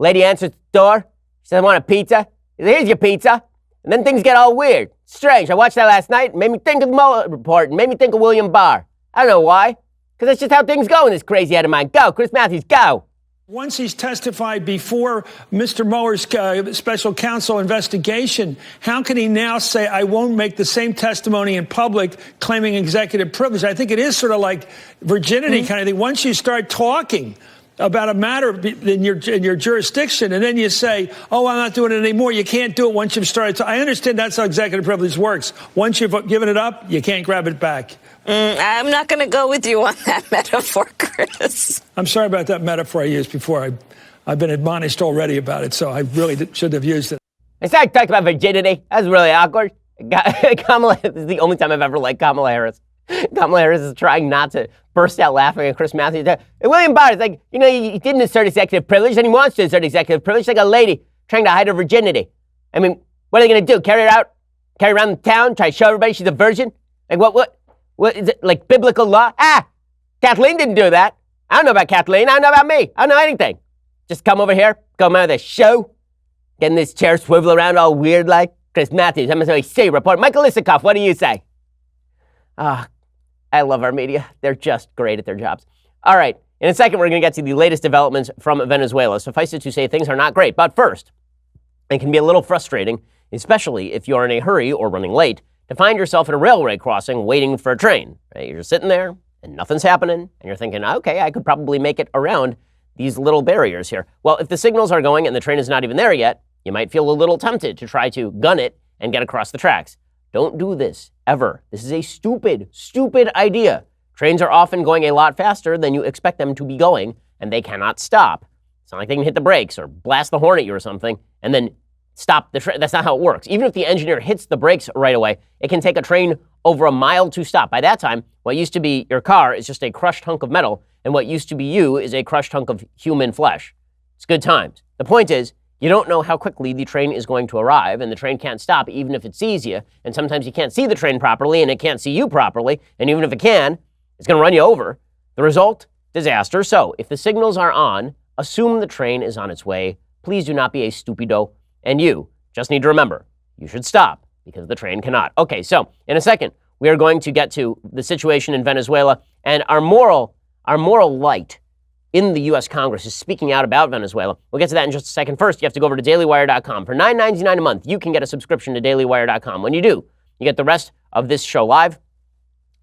A: Lady answers the door. She said, I want a pizza. He said, here's your pizza. And then things get all weird. Strange. I watched that last night. It made me think of the Mueller report. It made me think of William Barr. I don't know why. Because that's just how things go in this crazy head of mine. Go, Chris Matthews, go.
K: Once he's testified before Mr. Mueller's special counsel investigation, how can he now say, I won't make the same testimony in public claiming executive privilege? I think it is sort of like virginity kind of thing. Once you start talking about a matter in your jurisdiction, and then you say, oh, I'm not doing it anymore. You can't do it once you've started. I understand that's how executive privilege works. Once you've given it up, you can't grab it back.
H: I'm not going to go with you on that metaphor, Chris.
K: I'm sorry about that metaphor I used before. I've been admonished already about it, so I really shouldn't have used it.
A: I started talking about virginity. That was really awkward. Kamala, this is the only time I've ever liked Kamala Harris. Kamala Harris is trying not to burst out laughing at Chris Matthews. And William Barr is like, he didn't assert executive privilege, and he wants to assert executive privilege like a lady trying to hide her virginity. I mean, what are they going to do? Carry her out? Carry around the town? Try to show everybody she's a virgin? Like, what is it, like biblical law? Kathleen didn't do that. I don't know about Kathleen. I don't know about me. I don't know anything. Just come over here, come out of the show, get in this chair, swivel around all weird like. Chris Matthews, MSNBC report. Michael Isikoff, what do you say? I love our media. They're just great at their jobs. All right, in a second, we're going to get to the latest developments from Venezuela. Suffice it to say, things are not great. But first, it can be a little frustrating, especially if you're in a hurry or running late, to find yourself at a railway crossing waiting for a train. Right? You're sitting there, and nothing's happening, and you're thinking, okay, I could probably make it around these little barriers here. Well, if the signals are going and the train is not even there yet, you might feel a little tempted to try to gun it and get across the tracks. Don't do this, ever. This is a stupid, stupid idea. Trains are often going a lot faster than you expect them to be going, and they cannot stop. It's not like they can hit the brakes or blast the horn at you or something, and then stop the train. That's not how it works. Even if the engineer hits the brakes right away, it can take a train over a mile to stop. By that time, what used to be your car is just a crushed hunk of metal, and what used to be you is a crushed hunk of human flesh. It's good times. The point is, you don't know how quickly the train is going to arrive, and the train can't stop even if it sees you, and sometimes you can't see the train properly, and it can't see you properly, and even if it can, it's going to run you over. The result? Disaster. So, if the signals are on, assume the train is on its way. Please do not be a stupido, and you just need to remember, you should stop, because the train cannot. Okay, so, in a second, we are going to get to the situation in Venezuela, and our moral light in the U.S. Congress is speaking out about Venezuela. We'll get to that in just a second. First, you have to go over to dailywire.com. For $9.99 a month, you can get a subscription to dailywire.com. When you do, you get the rest of this show live.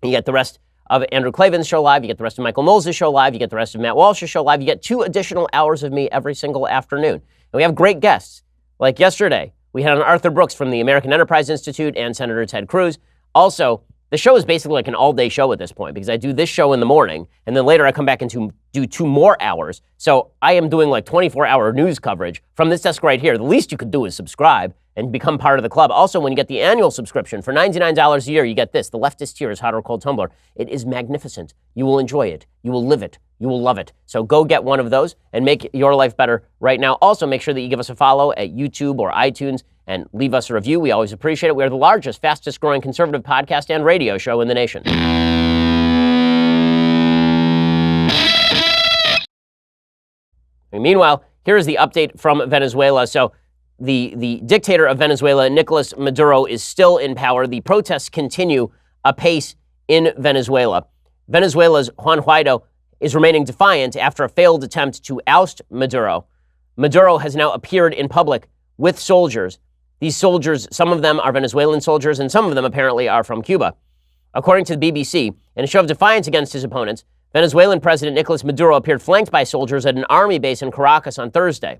A: You get the rest of Andrew Klavan's show live. You get the rest of Michael Knowles' show live. You get the rest of Matt Walsh's show live. You get 2 additional hours of me every single afternoon. And we have great guests. Like yesterday, we had on Arthur Brooks from the American Enterprise Institute and Senator Ted Cruz. Also, the show is basically like an all-day show at this point because I do this show in the morning, and then later I come back and do 2 more hours. So I am doing like 24-hour news coverage from this desk right here. The least you could do is subscribe and become part of the club. Also, when you get the annual subscription for $99 a year, you get this, the Leftist Tears Hot or Cold Tumbler. It is magnificent. You will enjoy it. You will live it. You will love it. So go get one of those and make your life better right now. Also, make sure that you give us a follow at YouTube or iTunes and leave us a review. We always appreciate it. We are the largest, fastest growing conservative podcast and radio show in the nation. And meanwhile, here is the update from Venezuela. So the dictator of Venezuela, Nicolas Maduro, is still in power. The protests continue apace in Venezuela. Venezuela's Juan Guaido is remaining defiant after a failed attempt to oust Maduro. Maduro has now appeared in public with soldiers. These soldiers, some of them are Venezuelan soldiers, and some of them apparently are from Cuba. According to the BBC, in a show of defiance against his opponents, Venezuelan President Nicolas Maduro appeared flanked by soldiers at an army base in Caracas on Thursday.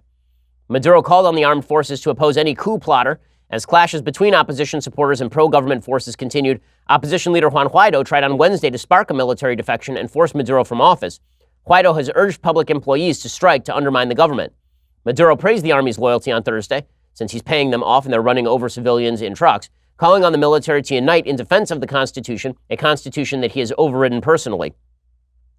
A: Maduro called on the armed forces to oppose any coup plotter. As clashes between opposition supporters and pro-government forces continued, opposition leader Juan Guaido tried on Wednesday to spark a military defection and force Maduro from office. Guaido has urged public employees to strike to undermine the government. Maduro praised the army's loyalty on Thursday, since he's paying them off and they're running over civilians in trucks, calling on the military to unite in defense of the Constitution, a constitution that he has overridden personally.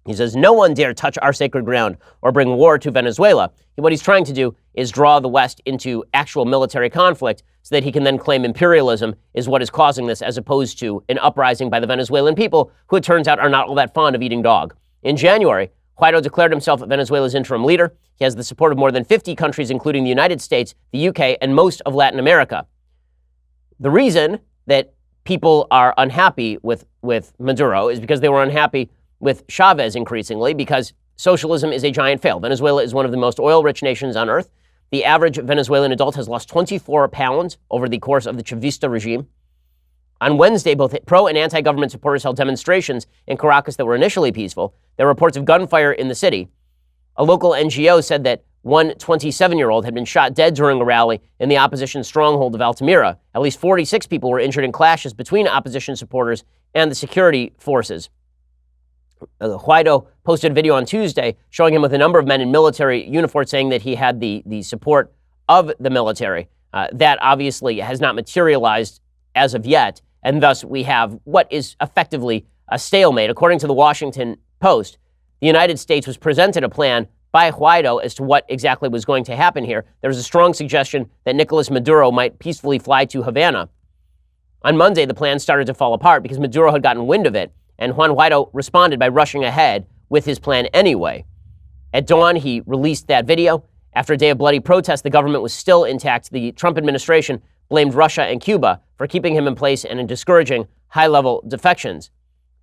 A: He says, no one dare touch our sacred ground or bring war to Venezuela. What he's trying to do is draw the West into actual military conflict so that he can then claim imperialism is what is causing this, as opposed to an uprising by the Venezuelan people, who it turns out are not all that fond of eating dog. In January, Guaido declared himself Venezuela's interim leader. He has the support of more than 50 countries, including the United States, the UK, and most of Latin America. The reason that people are unhappy with Maduro is because they were unhappy with Chavez increasingly, because socialism is a giant fail. Venezuela is one of the most oil-rich nations on earth. The average Venezuelan adult has lost 24 pounds over the course of the Chavista regime. On Wednesday, both pro- and anti-government supporters held demonstrations in Caracas that were initially peaceful. There were reports of gunfire in the city. A local NGO said that one 27-year-old had been shot dead during a rally in the opposition stronghold of Altamira. At least 46 people were injured in clashes between opposition supporters and the security forces. Guaido posted a video on Tuesday showing him with a number of men in military uniforms, saying that he had the support of the military. That obviously has not materialized as of yet, and thus we have what is effectively a stalemate. According to the Washington Post, the United States was presented a plan by Guaido as to what exactly was going to happen here. There was a strong suggestion that Nicolas Maduro might peacefully fly to Havana. On Monday, the plan started to fall apart because Maduro had gotten wind of it, and Juan Guaido responded by rushing ahead with his plan anyway. At dawn, he released that video. After a day of bloody protest, the government was still intact. The Trump administration blamed Russia and Cuba for keeping him in place and in discouraging high-level defections.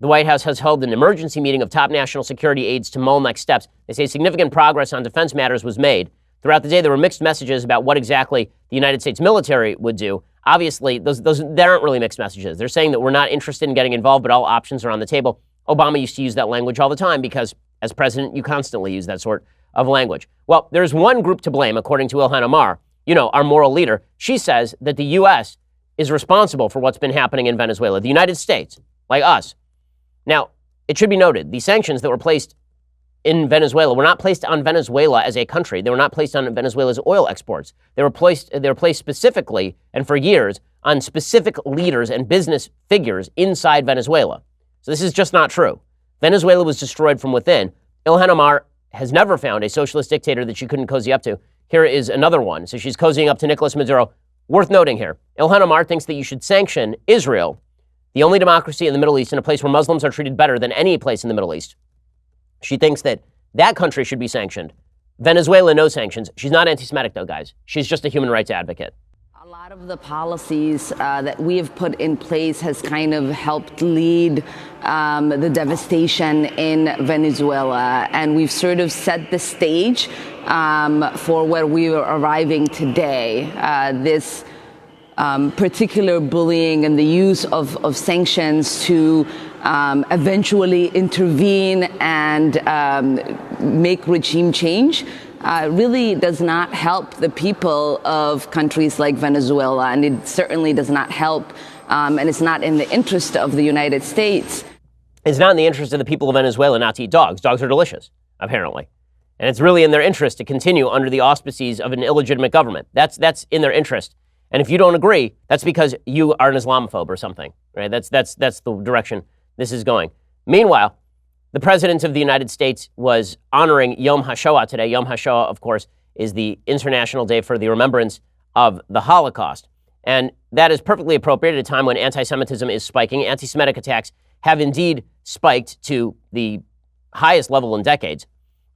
A: The White House has held an emergency meeting of top national security aides to mull next steps. They say significant progress on defense matters was made. Throughout the day, there were mixed messages about what exactly the United States military would do. Obviously, those aren't really mixed messages. They're saying that we're not interested in getting involved, but all options are on the table. Obama used to use that language all the time because, as president, you constantly use that sort of language. Well, there's one group to blame, according to Ilhan Omar, our moral leader. She says that the U.S. is responsible for what's been happening in Venezuela. The United States, like us. Now, it should be noted, the sanctions that were placed in Venezuela were not placed on Venezuela as a country. They were not placed on Venezuela's oil exports. They were placed specifically, and for years, on specific leaders and business figures inside Venezuela. So this is just not true. Venezuela was destroyed from within. Ilhan Omar has never found a socialist dictator that she couldn't cozy up to. Here is another one. So she's cozying up to Nicolas Maduro. Worth noting here, Ilhan Omar thinks that you should sanction Israel, the only democracy in the Middle East and a place where Muslims are treated better than any place in the Middle East. She thinks that that country should be sanctioned. Venezuela, no sanctions. She's not anti-Semitic, though, guys. She's just a human rights advocate.
L: A lot of the policies that we have put in place has kind of helped lead the devastation in Venezuela. And we've sort of set the stage for where we are arriving today. This particular bullying and the use of sanctions to eventually intervene and make regime change really does not help the people of countries like Venezuela, and it certainly does not help, and it's not in the interest of the United States.
A: It's not in the interest of the people of Venezuela not to eat dogs. Dogs are delicious, apparently. And it's really in their interest to continue under the auspices of an illegitimate government. That's in their interest. And if you don't agree, that's because you are an Islamophobe or something, right? That's the direction this is going. Meanwhile, the President of the United States was honoring Yom HaShoah today. Yom HaShoah, of course, is the International Day for the Remembrance of the Holocaust. And that is perfectly appropriate at a time when anti-Semitism is spiking. Anti-Semitic attacks have indeed spiked to the highest level in decades.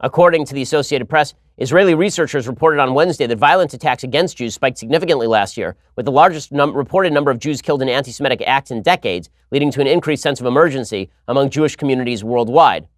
A: According to the Associated Press, Israeli researchers reported on Wednesday that violent attacks against Jews spiked significantly last year, with the largest reported number of Jews killed in anti-Semitic acts in decades, leading to an increased sense of emergency among Jewish communities worldwide.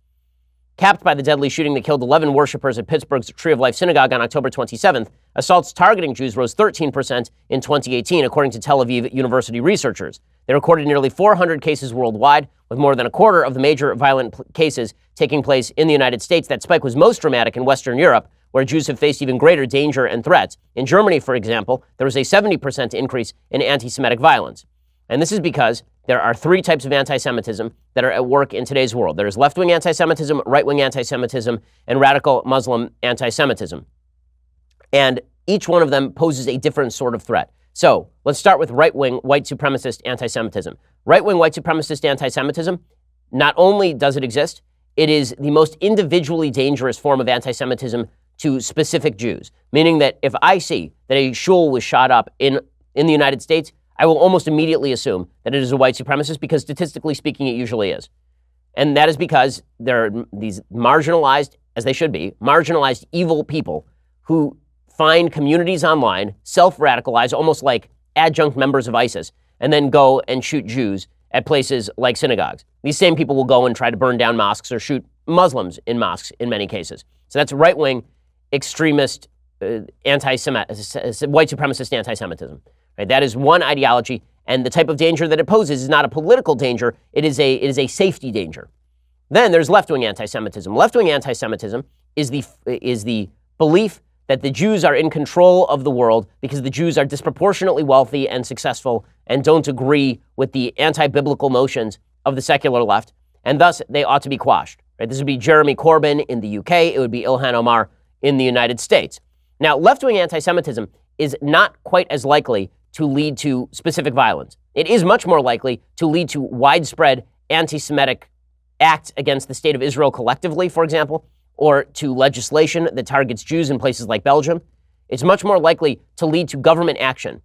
A: Capped by the deadly shooting that killed 11 worshippers at Pittsburgh's Tree of Life Synagogue on October 27th, assaults targeting Jews rose 13% in 2018, according to Tel Aviv University researchers. They recorded nearly 400 cases worldwide, with more than a quarter of the major violent cases taking place in the United States. That spike was most dramatic in Western Europe, where Jews have faced even greater danger and threats. In Germany, for example, there was a 70% increase in anti-Semitic violence. And this is because there are three types of anti-Semitism that are at work in today's world. There's left-wing anti-Semitism, right-wing anti-Semitism, and radical Muslim anti-Semitism. And each one of them poses a different sort of threat. So let's start with right-wing white supremacist anti-Semitism. Right-wing white supremacist anti-Semitism, not only does it exist, it is the most individually dangerous form of anti-Semitism to specific Jews, meaning that if I see that a shul was shot up in the United States, I will almost immediately assume that it is a white supremacist because statistically speaking, it usually is. And that is because there are these marginalized, as they should be, marginalized evil people who find communities online, self-radicalize, almost like adjunct members of ISIS, and then go and shoot Jews at places like synagogues. These same people will go and try to burn down mosques or shoot Muslims in mosques in many cases. So that's right-wing extremist white supremacist anti-Semitism. Right? That is one ideology, and the type of danger that it poses is not a political danger, it is a safety danger. Then there's left-wing anti-Semitism. Left-wing anti-Semitism is the belief that the Jews are in control of the world because the Jews are disproportionately wealthy and successful and don't agree with the anti-biblical notions of the secular left, and thus they ought to be quashed. Right? This would be Jeremy Corbyn in the UK. It would be Ilhan Omar in the United States. Now, left-wing anti-Semitism is not quite as likely to lead to specific violence. It is much more likely to lead to widespread anti-Semitic acts against the state of Israel collectively, for example, or to legislation that targets Jews in places like Belgium. It's much more likely to lead to government action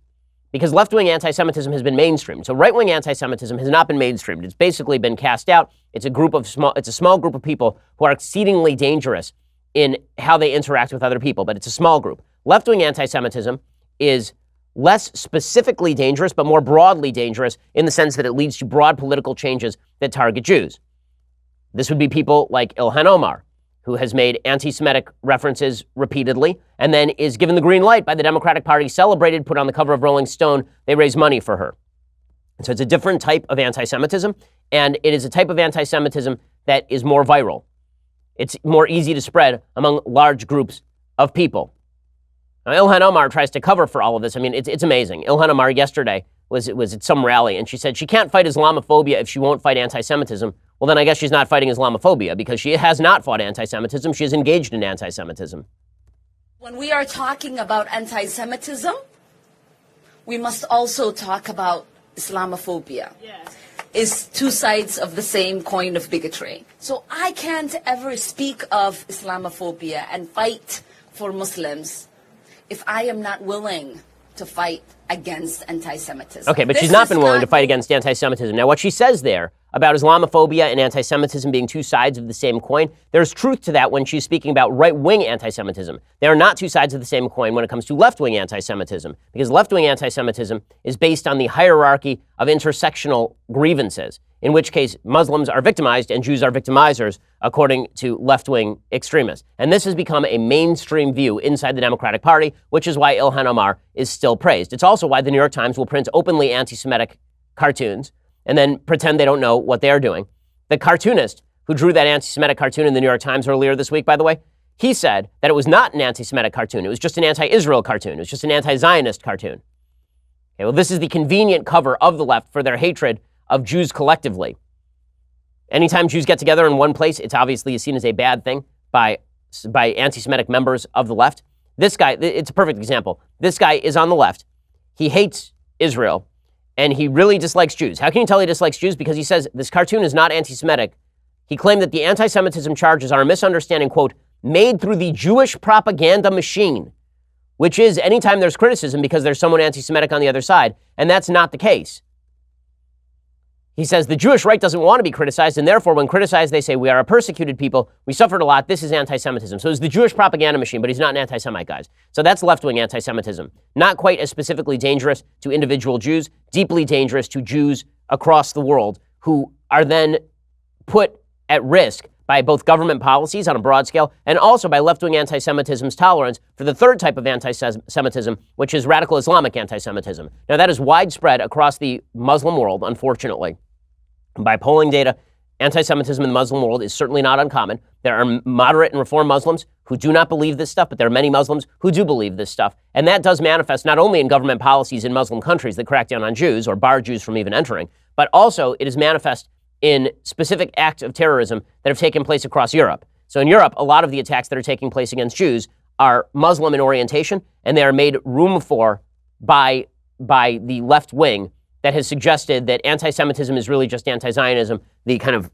A: because left-wing anti-Semitism has been mainstreamed. So right-wing anti-Semitism has not been mainstreamed. It's basically been cast out. It's a small group of people who are exceedingly dangerous in how they interact with other people, but it's a small group. Left-wing anti-Semitism is less specifically dangerous, but more broadly dangerous in the sense that it leads to broad political changes that target Jews. This would be people like Ilhan Omar, who has made anti-Semitic references repeatedly and then is given the green light by the Democratic Party, celebrated, put on the cover of Rolling Stone. They raise money for her. And so it's a different type of anti-Semitism, and it is a type of anti-Semitism that is more viral. It's more easy to spread among large groups of people. Now, Ilhan Omar tries to cover for all of this. I mean, it's amazing. Ilhan Omar yesterday was at some rally, and she said she can't fight Islamophobia if she won't fight anti-Semitism. Well, then I guess she's not fighting Islamophobia because she has not fought anti-Semitism. She is engaged in anti-Semitism.
M: When we are talking about anti-Semitism, we must also talk about Islamophobia. Yes. It's two sides of the same coin of bigotry. So I can't ever speak of Islamophobia and fight for Muslims if I am not willing to fight against anti-Semitism.
A: Okay, but she's not been willing to fight against anti-Semitism. Now, what she says there about Islamophobia and anti-Semitism being two sides of the same coin, there's truth to that when she's speaking about right-wing anti-Semitism. They are not two sides of the same coin when it comes to left-wing anti-Semitism, because left-wing anti-Semitism is based on the hierarchy of intersectional grievances, in which case Muslims are victimized and Jews are victimizers, according to left-wing extremists. And this has become a mainstream view inside the Democratic Party, which is why Ilhan Omar is still praised. It's also why the New York Times will print openly anti-Semitic cartoons and then pretend they don't know what they are doing. The cartoonist who drew that anti-Semitic cartoon in the New York Times earlier this week, by the way, he said that it was not an anti-Semitic cartoon. It was just an anti-Israel cartoon. It was just an anti-Zionist cartoon. Okay, well, this is the convenient cover of the left for their hatred of Jews collectively. Anytime Jews get together in one place, it's obviously seen as a bad thing by anti-Semitic members of the left. This guy, it's a perfect example. This guy is on the left. He hates Israel, and he really dislikes Jews. How can you tell he dislikes Jews? Because he says this cartoon is not anti-Semitic. He claimed that the anti-Semitism charges are a misunderstanding, quote, made through the Jewish propaganda machine, which is anytime there's criticism because there's someone anti-Semitic on the other side, and that's not the case. He says the Jewish right doesn't want to be criticized, and therefore when criticized, they say we are a persecuted people, we suffered a lot, this is anti-Semitism. So it's the Jewish propaganda machine, but he's not an anti-Semite, guys. So that's left-wing anti-Semitism. Not quite as specifically dangerous to individual Jews, deeply dangerous to Jews across the world who are then put at risk by both government policies on a broad scale and also by left-wing anti-Semitism's tolerance for the third type of anti-Semitism, which is radical Islamic anti-Semitism. Now, that is widespread across the Muslim world, unfortunately. By polling data, anti-Semitism in the Muslim world is certainly not uncommon. There are moderate and reform Muslims who do not believe this stuff, but there are many Muslims who do believe this stuff. And that does manifest not only in government policies in Muslim countries that crack down on Jews or bar Jews from even entering, but also it is manifest in specific acts of terrorism that have taken place across Europe. So in Europe, a lot of the attacks that are taking place against Jews are Muslim in orientation, and they are made room for by the left wing that has suggested that anti-Semitism is really just anti-Zionism, the kind of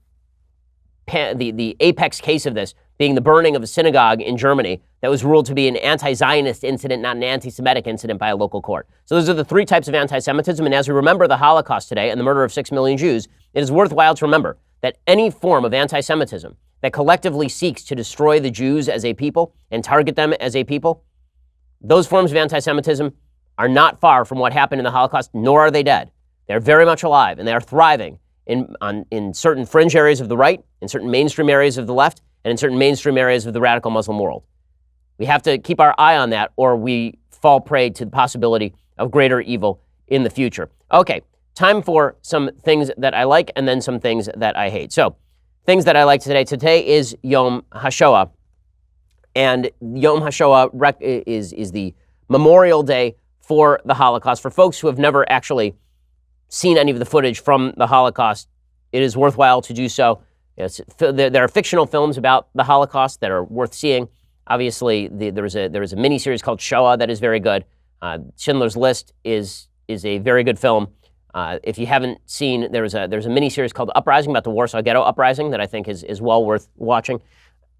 A: the apex case of this being the burning of a synagogue in Germany that was ruled to be an anti-Zionist incident, not an anti-Semitic incident by a local court. So those are the three types of anti-Semitism, and as we remember the Holocaust today and the murder of 6 million Jews, it is worthwhile to remember that any form of anti-Semitism that collectively seeks to destroy the Jews as a people and target them as a people, those forms of anti-Semitism are not far from what happened in the Holocaust, nor are they dead. They're very much alive, and they are thriving in certain fringe areas of the right, in certain mainstream areas of the left, and in certain mainstream areas of the radical Muslim world. We have to keep our eye on that, or we fall prey to the possibility of greater evil in the future. Okay, time for some things that I like and then some things that I hate. So, things that I like today. Today is Yom HaShoah, and Yom HaShoah is the memorial day for the Holocaust. For folks who have never actually seen any of the footage from the Holocaust, it is worthwhile to do so. There are fictional films about the Holocaust that are worth seeing. Obviously, there is a miniseries called Shoah that is very good. Schindler's List is a very good film. If you haven't seen, there's a miniseries called Uprising about the Warsaw Ghetto Uprising that I think is well worth watching.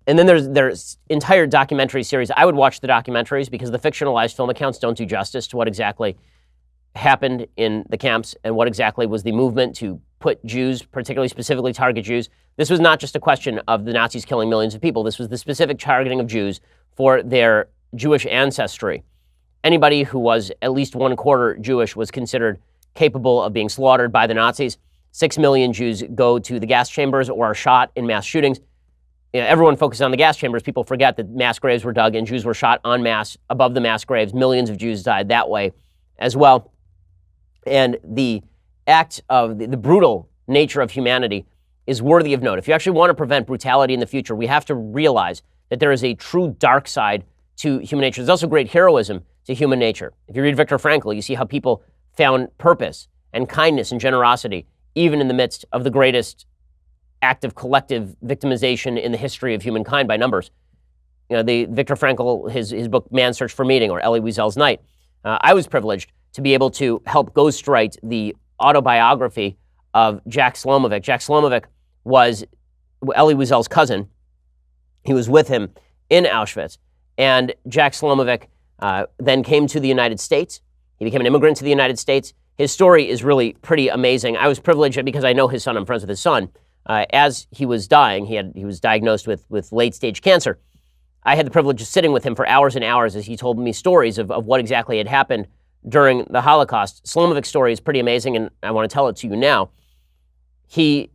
A: And then there's entire documentary series. I would watch the documentaries because the fictionalized film accounts don't do justice to what exactly happened in the camps and what exactly was the movement to put Jews, particularly specifically target Jews. This was not just a question of the Nazis killing millions of people. This was the specific targeting of Jews for their Jewish ancestry. Anybody who was at least 1/4 Jewish was considered capable of being slaughtered by the Nazis. 6 million Jews go to the gas chambers or are shot in mass shootings. Everyone focuses on the gas chambers. People forget that mass graves were dug and Jews were shot en masse above the mass graves. Millions of Jews died that way as well. And the act of the brutal nature of humanity is worthy of note. If you actually want to prevent brutality in the future, we have to realize that there is a true dark side to human nature. There's also great heroism to human nature. If you read Viktor Frankl, you see how people found purpose and kindness and generosity even in the midst of the greatest act of collective victimization in the history of humankind by numbers. The Viktor Frankl, his book Man's Search for Meaning, or Elie Wiesel's Night. I was privileged to be able to help ghostwrite the autobiography of Jack Slomovic. Jack Slomovic was Elie Wiesel's cousin. He was with him in Auschwitz. And Jack Slomovic then came to the United States. He became an immigrant to the United States. His story is really pretty amazing. I was privileged because I know his son. I'm friends with his son. As he was dying, he was diagnosed with late-stage cancer. I had the privilege of sitting with him for hours and hours as he told me stories of what exactly had happened during the Holocaust. Slomovic's story is pretty amazing, and I want to tell it to you now. He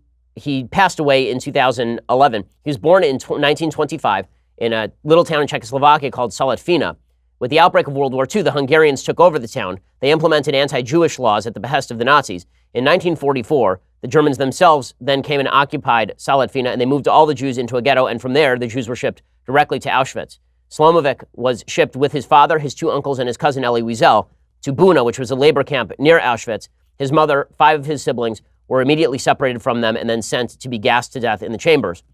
A: passed away in 2011. He was born in 1925 in a little town in Czechoslovakia called Salatvina. With the outbreak of World War II, the Hungarians took over the town. They implemented anti-Jewish laws at the behest of the Nazis. In 1944, the Germans themselves then came and occupied Salatvina, and they moved all the Jews into a ghetto, and from there, the Jews were shipped directly to Auschwitz. Slomovic was shipped with his father, his two uncles, and his cousin Elie Wiesel to Buna, which was a labor camp near Auschwitz. His mother, 5 of his siblings, were immediately separated from them and then sent to be gassed to death in the chambers.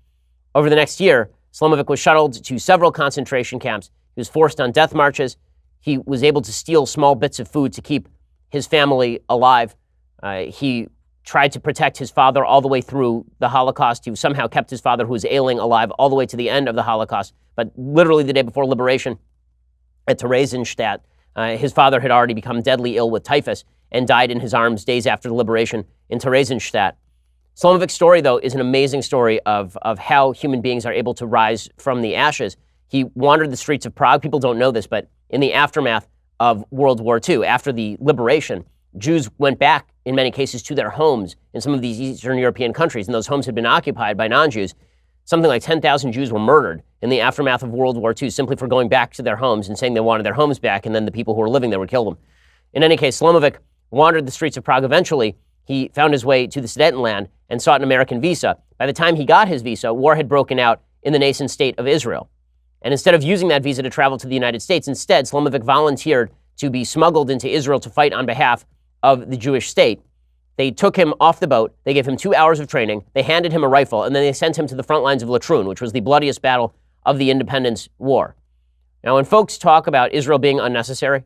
A: Over the next year, Slomovic was shuttled to several concentration camps. He was forced on death marches. He was able to steal small bits of food to keep his family alive. He tried to protect his father all the way through the Holocaust. He somehow kept his father, who was ailing, alive all the way to the end of the Holocaust. But literally the day before liberation at Theresienstadt, his father had already become deadly ill with typhus and died in his arms days after the liberation in Theresienstadt. Slomovic's story, though, is an amazing story of how human beings are able to rise from the ashes. He wandered the streets of Prague. People don't know this, but in the aftermath of World War II, after the liberation, Jews went back, in many cases, to their homes in some of these Eastern European countries, and those homes had been occupied by non-Jews. Something like 10,000 Jews were murdered in the aftermath of World War II simply for going back to their homes and saying they wanted their homes back, and then the people who were living there would kill them. In any case, Slomovic wandered the streets of Prague. Eventually, he found his way to the Sudetenland and sought an American visa. By the time he got his visa, war had broken out in the nascent state of Israel. And instead of using that visa to travel to the United States, instead, Slomovic volunteered to be smuggled into Israel to fight on behalf of the Jewish state. They took him off the boat, they gave him 2 hours of training, they handed him a rifle, and then they sent him to the front lines of Latrun, which was the bloodiest battle of the Independence War. Now, when folks talk about Israel being unnecessary,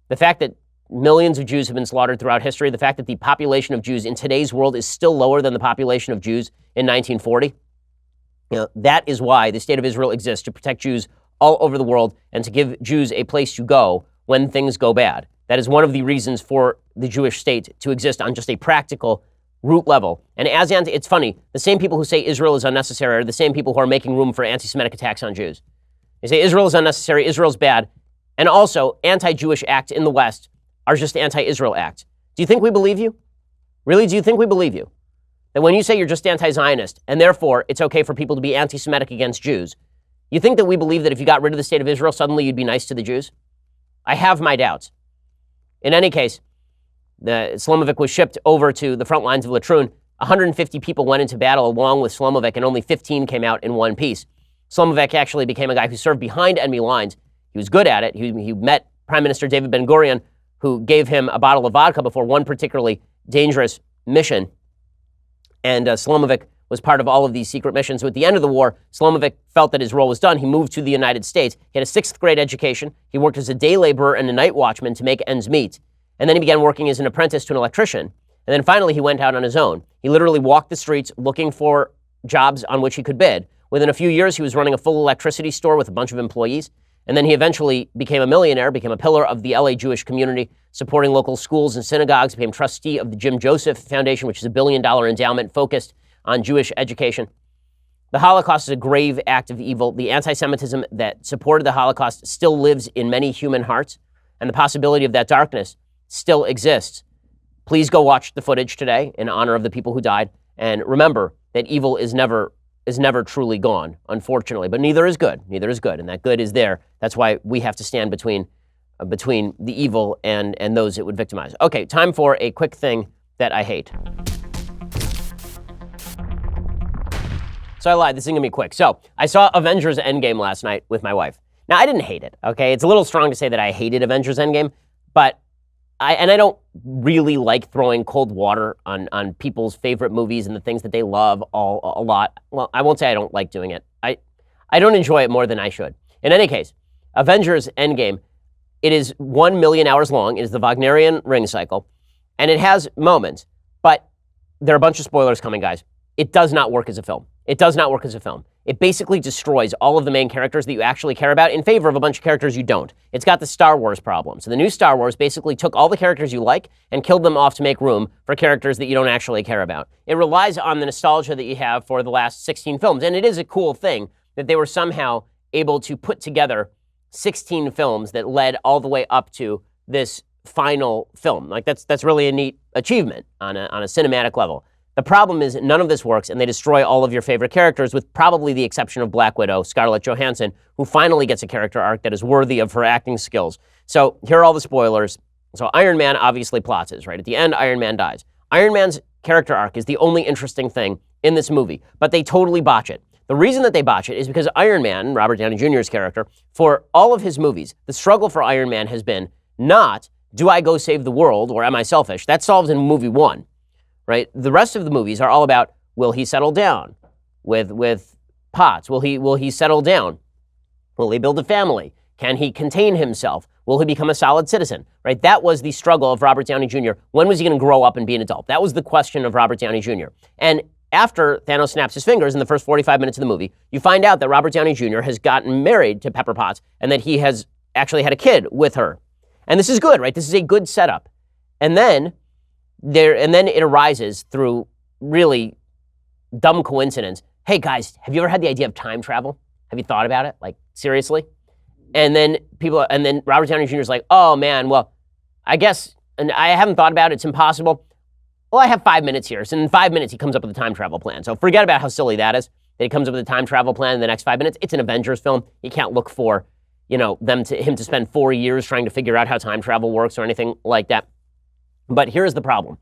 A: the fact that millions of Jews have been slaughtered throughout history, the fact that the population of Jews in today's world is still lower than the population of Jews in 1940, that is why the state of Israel exists, to protect Jews all over the world and to give Jews a place to go when things go bad. That is one of the reasons for the Jewish state to exist on just a practical root level. And it's funny, the same people who say Israel is unnecessary are the same people who are making room for anti-Semitic attacks on Jews. They say Israel is unnecessary, Israel's bad, and also anti-Jewish acts in the West are just anti-Israel acts. Do you think we believe you? Really, do you think we believe you? That when you say you're just anti-Zionist, and therefore it's okay for people to be anti-Semitic against Jews, you think that we believe that if you got rid of the state of Israel, suddenly you'd be nice to the Jews? I have my doubts. In any case, Slomovic was shipped over to the front lines of Latrun. 150 people went into battle along with Slomovic, and only 15 came out in one piece. Slomovic actually became a guy who served behind enemy lines. He was good at it. He met Prime Minister David Ben-Gurion, who gave him a bottle of vodka before one particularly dangerous mission. And Slomovic was part of all of these secret missions. So at the end of the war, Slomovic felt that his role was done. He moved to the United States. He had a 6th grade education. He worked as a day laborer and a night watchman to make ends meet. And then he began working as an apprentice to an electrician. And then finally, he went out on his own. He literally walked the streets looking for jobs on which he could bid. Within a few years, he was running a full electricity store with a bunch of employees. And then he eventually became a millionaire, became a pillar of the LA Jewish community, supporting local schools and synagogues, became trustee of the Jim Joseph Foundation, which is a $1 billion endowment focused on Jewish education. The Holocaust is a grave act of evil. The anti-Semitism that supported the Holocaust still lives in many human hearts, and the possibility of that darkness still exists. Please go watch the footage today in honor of the people who died, and remember that evil is never truly gone, unfortunately, but neither is good, and that good is there. That's why we have to stand between the evil and those it would victimize. Okay, time for a quick thing that I hate. So I lied, this is gonna be quick. So I saw Avengers Endgame last night with my wife. Now, I didn't hate it, okay? It's a little strong to say that I hated Avengers Endgame, but I don't really like throwing cold water on people's favorite movies and the things that they love a lot. Well, I won't say I don't like doing it. I don't enjoy it more than I should. In any case, Avengers Endgame, it is 1 million hours long. It is the Wagnerian ring cycle, and it has moments, but there are a bunch of spoilers coming, guys. It does not work as a film. It basically destroys all of the main characters that you actually care about in favor of a bunch of characters you don't. It's got the Star Wars problem. So the new Star Wars basically took all the characters you like and killed them off to make room for characters that you don't actually care about. It relies on the nostalgia that you have for the last 16 films. And it is a cool thing that they were somehow able to put together 16 films that led all the way up to this final film. Like that's really a neat achievement on a cinematic level. The problem is none of this works, and they destroy all of your favorite characters, with probably the exception of Black Widow, Scarlett Johansson, who finally gets a character arc that is worthy of her acting skills. So here are all the spoilers. So Iron Man obviously plots, right? At the end, Iron Man dies. Iron Man's character arc is the only interesting thing in this movie, but they totally botch it. The reason that they botch it is because Iron Man, Robert Downey Jr.'s character, for all of his movies, the struggle for Iron Man has been not, do I go save the world or am I selfish? That's solved in movie 1. Right? The rest of the movies are all about, will he settle down with Potts? Will he settle down? Will he build a family? Can he contain himself? Will he become a solid citizen? Right? That was the struggle of Robert Downey Jr. When was he going to grow up and be an adult? That was the question of Robert Downey Jr. And after Thanos snaps his fingers in the first 45 minutes of the movie, you find out that Robert Downey Jr. has gotten married to Pepper Potts and that he has actually had a kid with her. And this is good, right? This is a good setup. And then it arises through really dumb coincidence. Hey guys, have you ever had the idea of time travel? Have you thought about it? Like, seriously? And then Robert Downey Jr. is like, oh man, well, I guess, and I haven't thought about it, it's impossible. Well, I have 5 minutes here. So in 5 minutes, he comes up with a time travel plan. So forget about how silly that is, that he comes up with a time travel plan in the next 5 minutes. It's an Avengers film. You can't look for, him to spend 4 years trying to figure out how time travel works or anything like that. But here's the problem.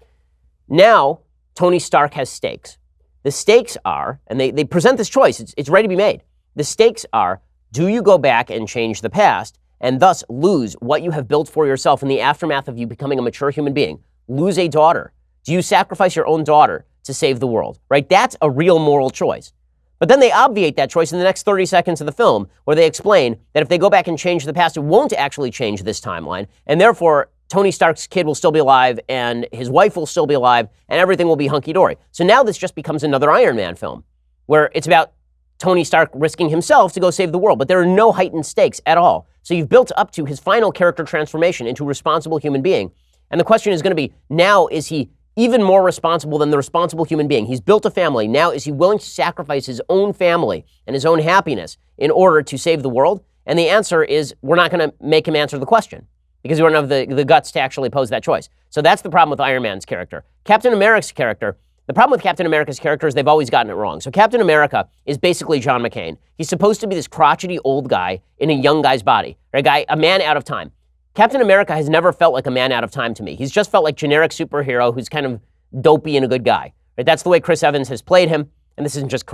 A: Now, Tony Stark has stakes. The stakes are, and they present this choice, it's ready to be made. The stakes are, do you go back and change the past and thus lose what you have built for yourself in the aftermath of you becoming a mature human being? Lose a daughter. Do you sacrifice your own daughter to save the world? Right? That's a real moral choice. But then they obviate that choice in the next 30 seconds of the film, where they explain that if they go back and change the past, it won't actually change this timeline, and therefore Tony Stark's kid will still be alive, and his wife will still be alive, and everything will be hunky-dory. So now this just becomes another Iron Man film, where it's about Tony Stark risking himself to go save the world, but there are no heightened stakes at all. So you've built up to his final character transformation into a responsible human being, and the question is going to be, now is he even more responsible than the responsible human being? He's built a family. Now, is he willing to sacrifice his own family and his own happiness in order to save the world? And the answer is, we're not going to make him answer the question because we don't have the guts to actually pose that choice. So that's the problem with Iron Man's character. Captain America's character, the problem with Captain America's character is they've always gotten it wrong. So Captain America is basically John McCain. He's supposed to be this crotchety old guy in a young guy's body, a man out of time. Captain America has never felt like a man out of time to me. He's just felt like generic superhero who's kind of dopey and a good guy. Right? That's the way Chris Evans has played him. And this isn't just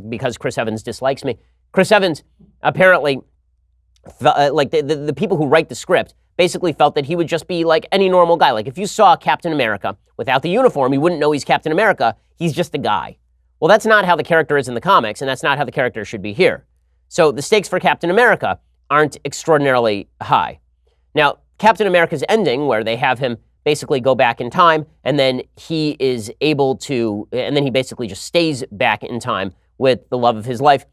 A: because Chris Evans dislikes me. Chris Evans apparently, the people who write the script basically felt that he would just be like any normal guy. Like if you saw Captain America without the uniform, you wouldn't know he's Captain America. He's just a guy. Well, that's not how the character is in the comics, and that's not how the character should be here. So the stakes for Captain America aren't extraordinarily high. Now, Captain America's ending, where they have him basically go back in time, and then he is able to, and then he basically just stays back in time with the love of his life.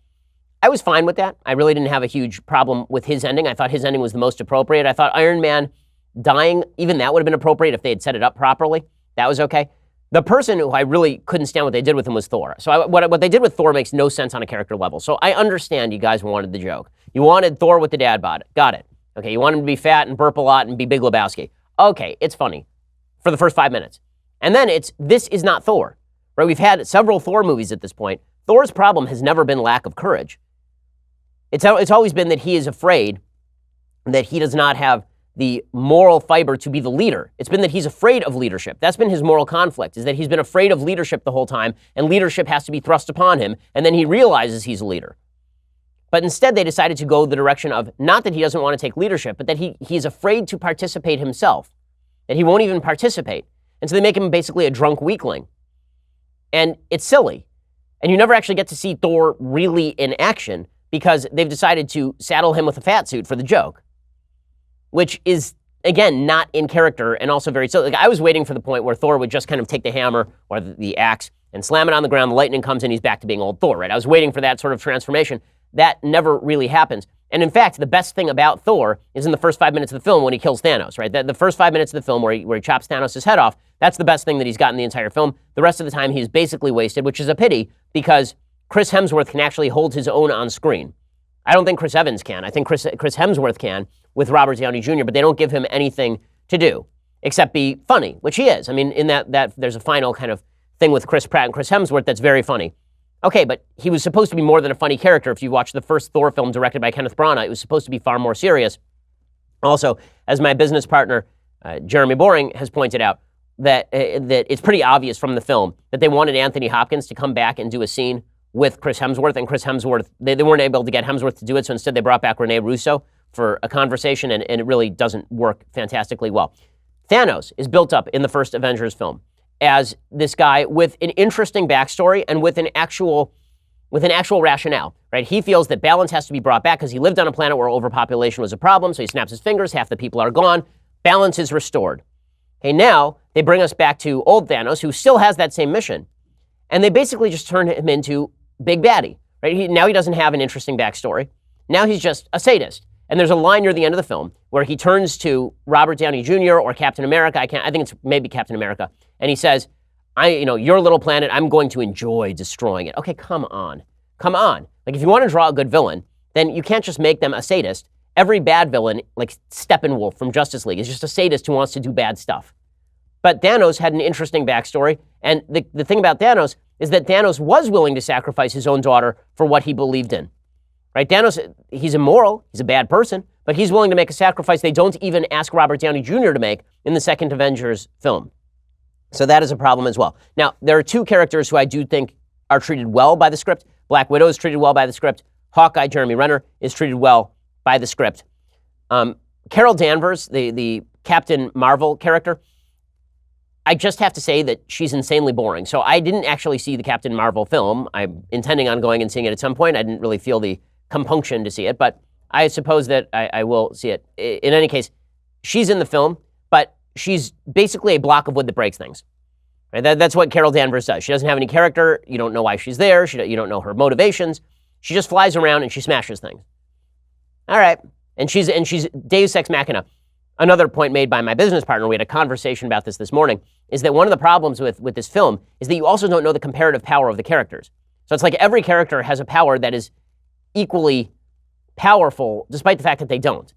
A: I was fine with that. I really didn't have a huge problem with his ending. I thought his ending was the most appropriate. I thought Iron Man dying, even that would have been appropriate if they had set it up properly. That was okay. The person who I really couldn't stand what they did with him was Thor. So what they did with Thor makes no sense on a character level. So I understand you guys wanted the joke. You wanted Thor with the dad bod. Got it. Okay, you want him to be fat and burp a lot and be Big Lebowski. Okay, it's funny for the first 5 minutes. And then this is not Thor, right? We've had several Thor movies at this point. Thor's problem has never been lack of courage. It's always been that he is afraid that he does not have the moral fiber to be the leader. It's been that he's afraid of leadership. That's been his moral conflict, is that he's been afraid of leadership the whole time, and leadership has to be thrust upon him, and then he realizes he's a leader. But instead, they decided to go the direction of not that he doesn't want to take leadership, but that he's afraid to participate himself, that he won't even participate. And so they make him basically a drunk weakling. And it's silly. And you never actually get to see Thor really in action because they've decided to saddle him with a fat suit for the joke, which is, again, not in character and also very silly. Like, I was waiting for the point where Thor would just kind of take the hammer or the axe and slam it on the ground, the lightning comes and he's back to being old Thor, right? I was waiting for that sort of transformation. That never really happens. And in fact, the best thing about Thor is in the first 5 minutes of the film when he kills Thanos, right? The first 5 minutes of the film where he chops Thanos' head off, that's the best thing that he's got in the entire film. The rest of the time, he's basically wasted, which is a pity because Chris Hemsworth can actually hold his own on screen. I don't think Chris Evans can. I think Chris Hemsworth can with Robert Downey Jr., but they don't give him anything to do except be funny, which he is. I mean, in that there's a final kind of thing with Chris Pratt and Chris Hemsworth that's very funny. Okay, but he was supposed to be more than a funny character. If you watch the first Thor film directed by Kenneth Branagh, it was supposed to be far more serious. Also, as my business partner, Jeremy Boring, has pointed out, that it's pretty obvious from the film that they wanted Anthony Hopkins to come back and do a scene with Chris Hemsworth, and Chris Hemsworth, they weren't able to get Hemsworth to do it, so instead they brought back Rene Russo for a conversation, and it really doesn't work fantastically well. Thanos is built up in the first Avengers film as this guy with an interesting backstory and with an actual rationale, right? He feels that balance has to be brought back because he lived on a planet where overpopulation was a problem, so he snaps his fingers, half the people are gone, balance is restored. Okay, now they bring us back to old Thanos, who still has that same mission, and they basically just turn him into Big Baddie, right? Now he doesn't have an interesting backstory. Now he's just a sadist. And there's a line near the end of the film where he turns to Robert Downey Jr. or Captain America. I think it's maybe Captain America. And he says, your little planet, I'm going to enjoy destroying it. Okay, come on. Like, if you want to draw a good villain, then you can't just make them a sadist. Every bad villain, like Steppenwolf from Justice League, is just a sadist who wants to do bad stuff. But Thanos had an interesting backstory. And the thing about Thanos is that Thanos was willing to sacrifice his own daughter for what he believed in. Right? Thanos, he's immoral, he's a bad person, but he's willing to make a sacrifice they don't even ask Robert Downey Jr. to make in the second Avengers film. So that is a problem as well. Now, there are two characters who I do think are treated well by the script. Black Widow is treated well by the script. Hawkeye, Jeremy Renner, is treated well by the script. Carol Danvers, the Captain Marvel character, I just have to say that she's insanely boring. So I didn't actually see the Captain Marvel film. I'm intending on going and seeing it at some point. I didn't really feel the compunction to see it, but I suppose that I will see it. In any case, she's in the film, but she's basically a block of wood that breaks things. Right? That's what Carol Danvers does. She doesn't have any character. You don't know why she's there. You don't know her motivations. She just flies around and she smashes things. All right. And she's Deus Ex Machina. Another point made by my business partner, we had a conversation about this morning, is that one of the problems with this film is that you also don't know the comparative power of the characters. So it's like every character has a power that is equally powerful, despite the fact that they don't.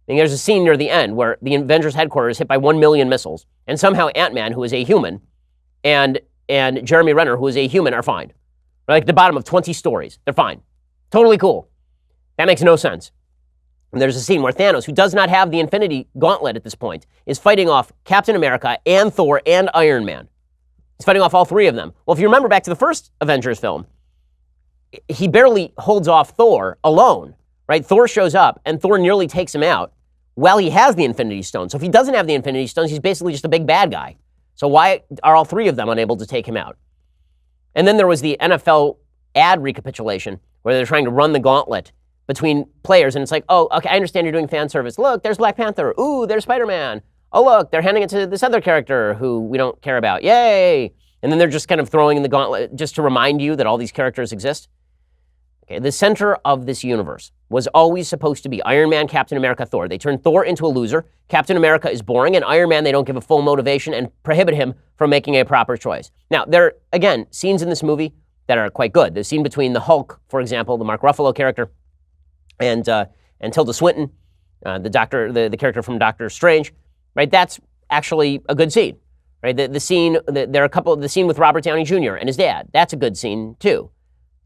A: And there's a scene near the end where the Avengers headquarters is hit by 1 million missiles, and somehow Ant-Man, who is a human, and Jeremy Renner, who is a human, are fine. They're like the bottom of 20 stories. They're fine. Totally cool. That makes no sense. And there's a scene where Thanos, who does not have the Infinity Gauntlet at this point, is fighting off Captain America and Thor and Iron Man. He's fighting off all three of them. Well, if you remember back to the first Avengers film, he barely holds off Thor alone, right? Thor shows up, and Thor nearly takes him out while he has the Infinity Stone. So if he doesn't have the Infinity Stones, he's basically just a big bad guy. So why are all three of them unable to take him out? And then there was the NFL ad recapitulation where they're trying to run the gauntlet between players, and it's like, oh, okay, I understand you're doing fan service. Look, there's Black Panther. Ooh, there's Spider-Man. Oh, look, they're handing it to this other character who we don't care about. Yay! And then they're just kind of throwing in the gauntlet just to remind you that all these characters exist. Okay, the center of this universe was always supposed to be Iron Man, Captain America, Thor. They turned Thor into a loser. Captain America is boring, and Iron Man, they don't give a full motivation and prohibit him from making a proper choice. Now, there are, again, scenes in this movie that are quite good. The scene between the Hulk, for example, the Mark Ruffalo character, and Tilda Swinton, the character from Doctor Strange, right? That's actually a good scene, right? The scene with Robert Downey Jr. and his dad, that's a good scene too.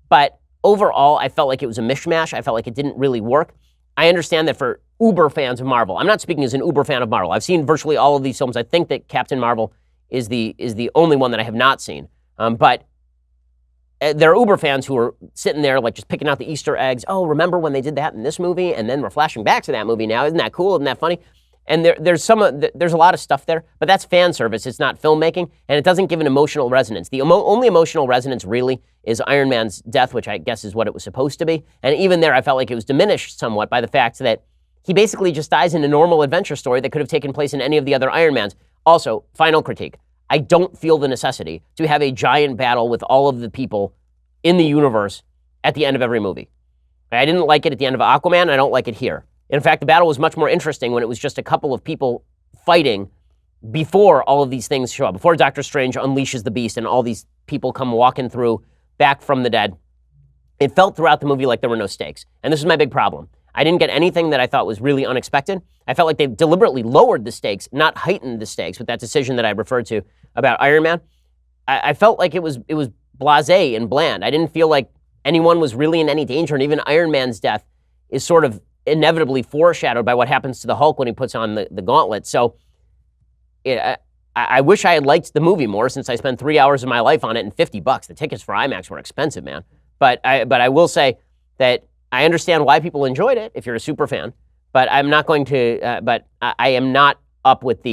A: But overall, I felt like it was a mishmash. I felt like it didn't really work. I understand that for uber fans of Marvel, I'm not speaking as an uber fan of Marvel. I've seen virtually all of these films. I think that Captain Marvel is the only one that I have not seen. But there are uber fans who are sitting there like just picking out the Easter eggs. Oh, remember when they did that in this movie? And then we're flashing back to that movie now. Isn't that cool? Isn't that funny? And there's a lot of stuff there, but that's fan service. It's not filmmaking, and it doesn't give an emotional resonance. The only emotional resonance really is Iron Man's death, which I guess is what it was supposed to be. And even there, I felt like it was diminished somewhat by the fact that he basically just dies in a normal adventure story that could have taken place in any of the other Iron Mans. Also, final critique. I don't feel the necessity to have a giant battle with all of the people in the universe at the end of every movie. I didn't like it at the end of Aquaman. I don't like it here. In fact, the battle was much more interesting when it was just a couple of people fighting before all of these things show up, before Doctor Strange unleashes the beast and all these people come walking through back from the dead. It felt throughout the movie like there were no stakes. And this is my big problem. I didn't get anything that I thought was really unexpected. I felt like they deliberately lowered the stakes, not heightened the stakes with that decision that I referred to about Iron Man. I felt like it was blasé and bland. I didn't feel like anyone was really in any danger, and even Iron Man's death is sort of inevitably foreshadowed by what happens to the Hulk when he puts on the gauntlet. So I wish I had liked the movie more, since I spent 3 hours of my life on it and $50. The tickets for IMAX were expensive, man. But I will say that I understand why people enjoyed it if you're a super fan, but I'm not going to, I am not up with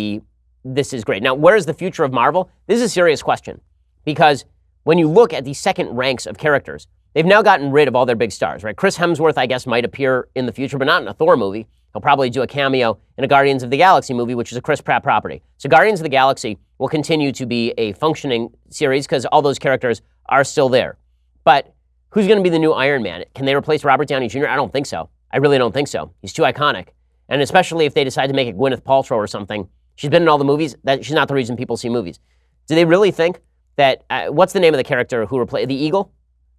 A: this is great. Now, where is the future of Marvel? This is a serious question, because when you look at the second ranks of characters, they've now gotten rid of all their big stars, right? Chris Hemsworth, I guess, might appear in the future, but not in a Thor movie. He'll probably do a cameo in a Guardians of the Galaxy movie, which is a Chris Pratt property. So Guardians of the Galaxy will continue to be a functioning series because all those characters are still there. But who's going to be the new Iron Man? Can they replace Robert Downey Jr.? I don't think so. I really don't think so. He's too iconic. And especially if they decide to make it Gwyneth Paltrow or something. She's been in all the movies. She's not the reason people see movies. Do they really think that, what's the name of the character who replaced the Eagle?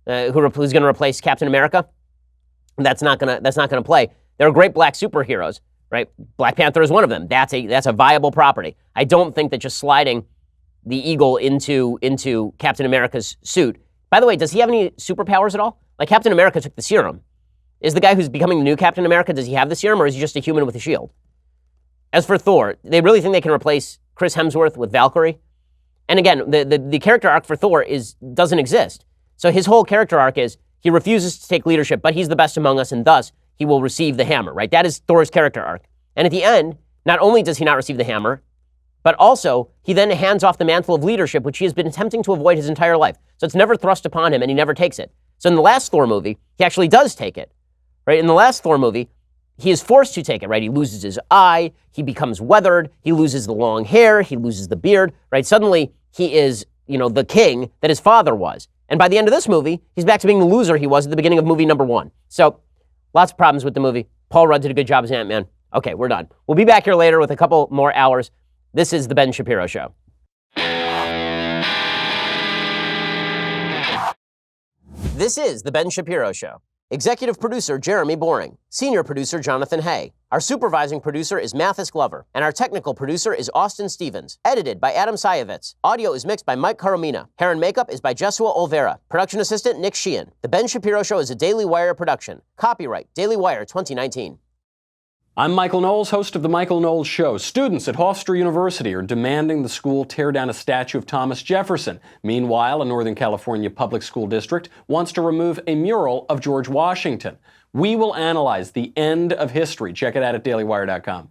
A: Who's going to replace Captain America? That's not going to play. There are great black superheroes, right? Black Panther is one of them. That's a viable property. I don't think that just sliding the Eagle into Captain America's suit. By the way, does he have any superpowers at all? Like, Captain America took the serum. Is the guy who's becoming the new Captain America, does he have the serum, or is he just a human with a shield? As for Thor, they really think they can replace Chris Hemsworth with Valkyrie? And again, the character arc for Thor doesn't exist. So his whole character arc is he refuses to take leadership, but he's the best among us, and thus he will receive the hammer, right? That is Thor's character arc. And at the end, not only does he not receive the hammer, but also he then hands off the mantle of leadership, which he has been attempting to avoid his entire life. So it's never thrust upon him, and he never takes it. So in the last Thor movie, he actually does take it, right? In the last Thor movie, he is forced to take it, right? He loses his eye, he becomes weathered, he loses the long hair, he loses the beard, right? Suddenly, he is, the king that his father was. And by the end of this movie, he's back to being the loser he was at the beginning of movie number 1. So, lots of problems with the movie. Paul Rudd did a good job as Ant-Man. Okay, we're done. We'll be back here later with a couple more hours. This is The Ben Shapiro Show. This is The Ben Shapiro Show. Executive producer Jeremy Boring. Senior producer Jonathan Hay. Our supervising producer is Mathis Glover. And our technical producer is Austin Stevens. Edited by Adam Sayevitz. Audio is mixed by Mike Caromina. Hair and makeup is by Jesua Olvera. Production assistant Nick Sheehan. The Ben Shapiro Show is a Daily Wire production. Copyright Daily Wire 2019.
N: I'm Michael Knowles, host of The Michael Knowles Show. Students at Hofstra University are demanding the school tear down a statue of Thomas Jefferson. Meanwhile, a Northern California public school district wants to remove a mural of George Washington. We will analyze the end of history. Check it out at dailywire.com.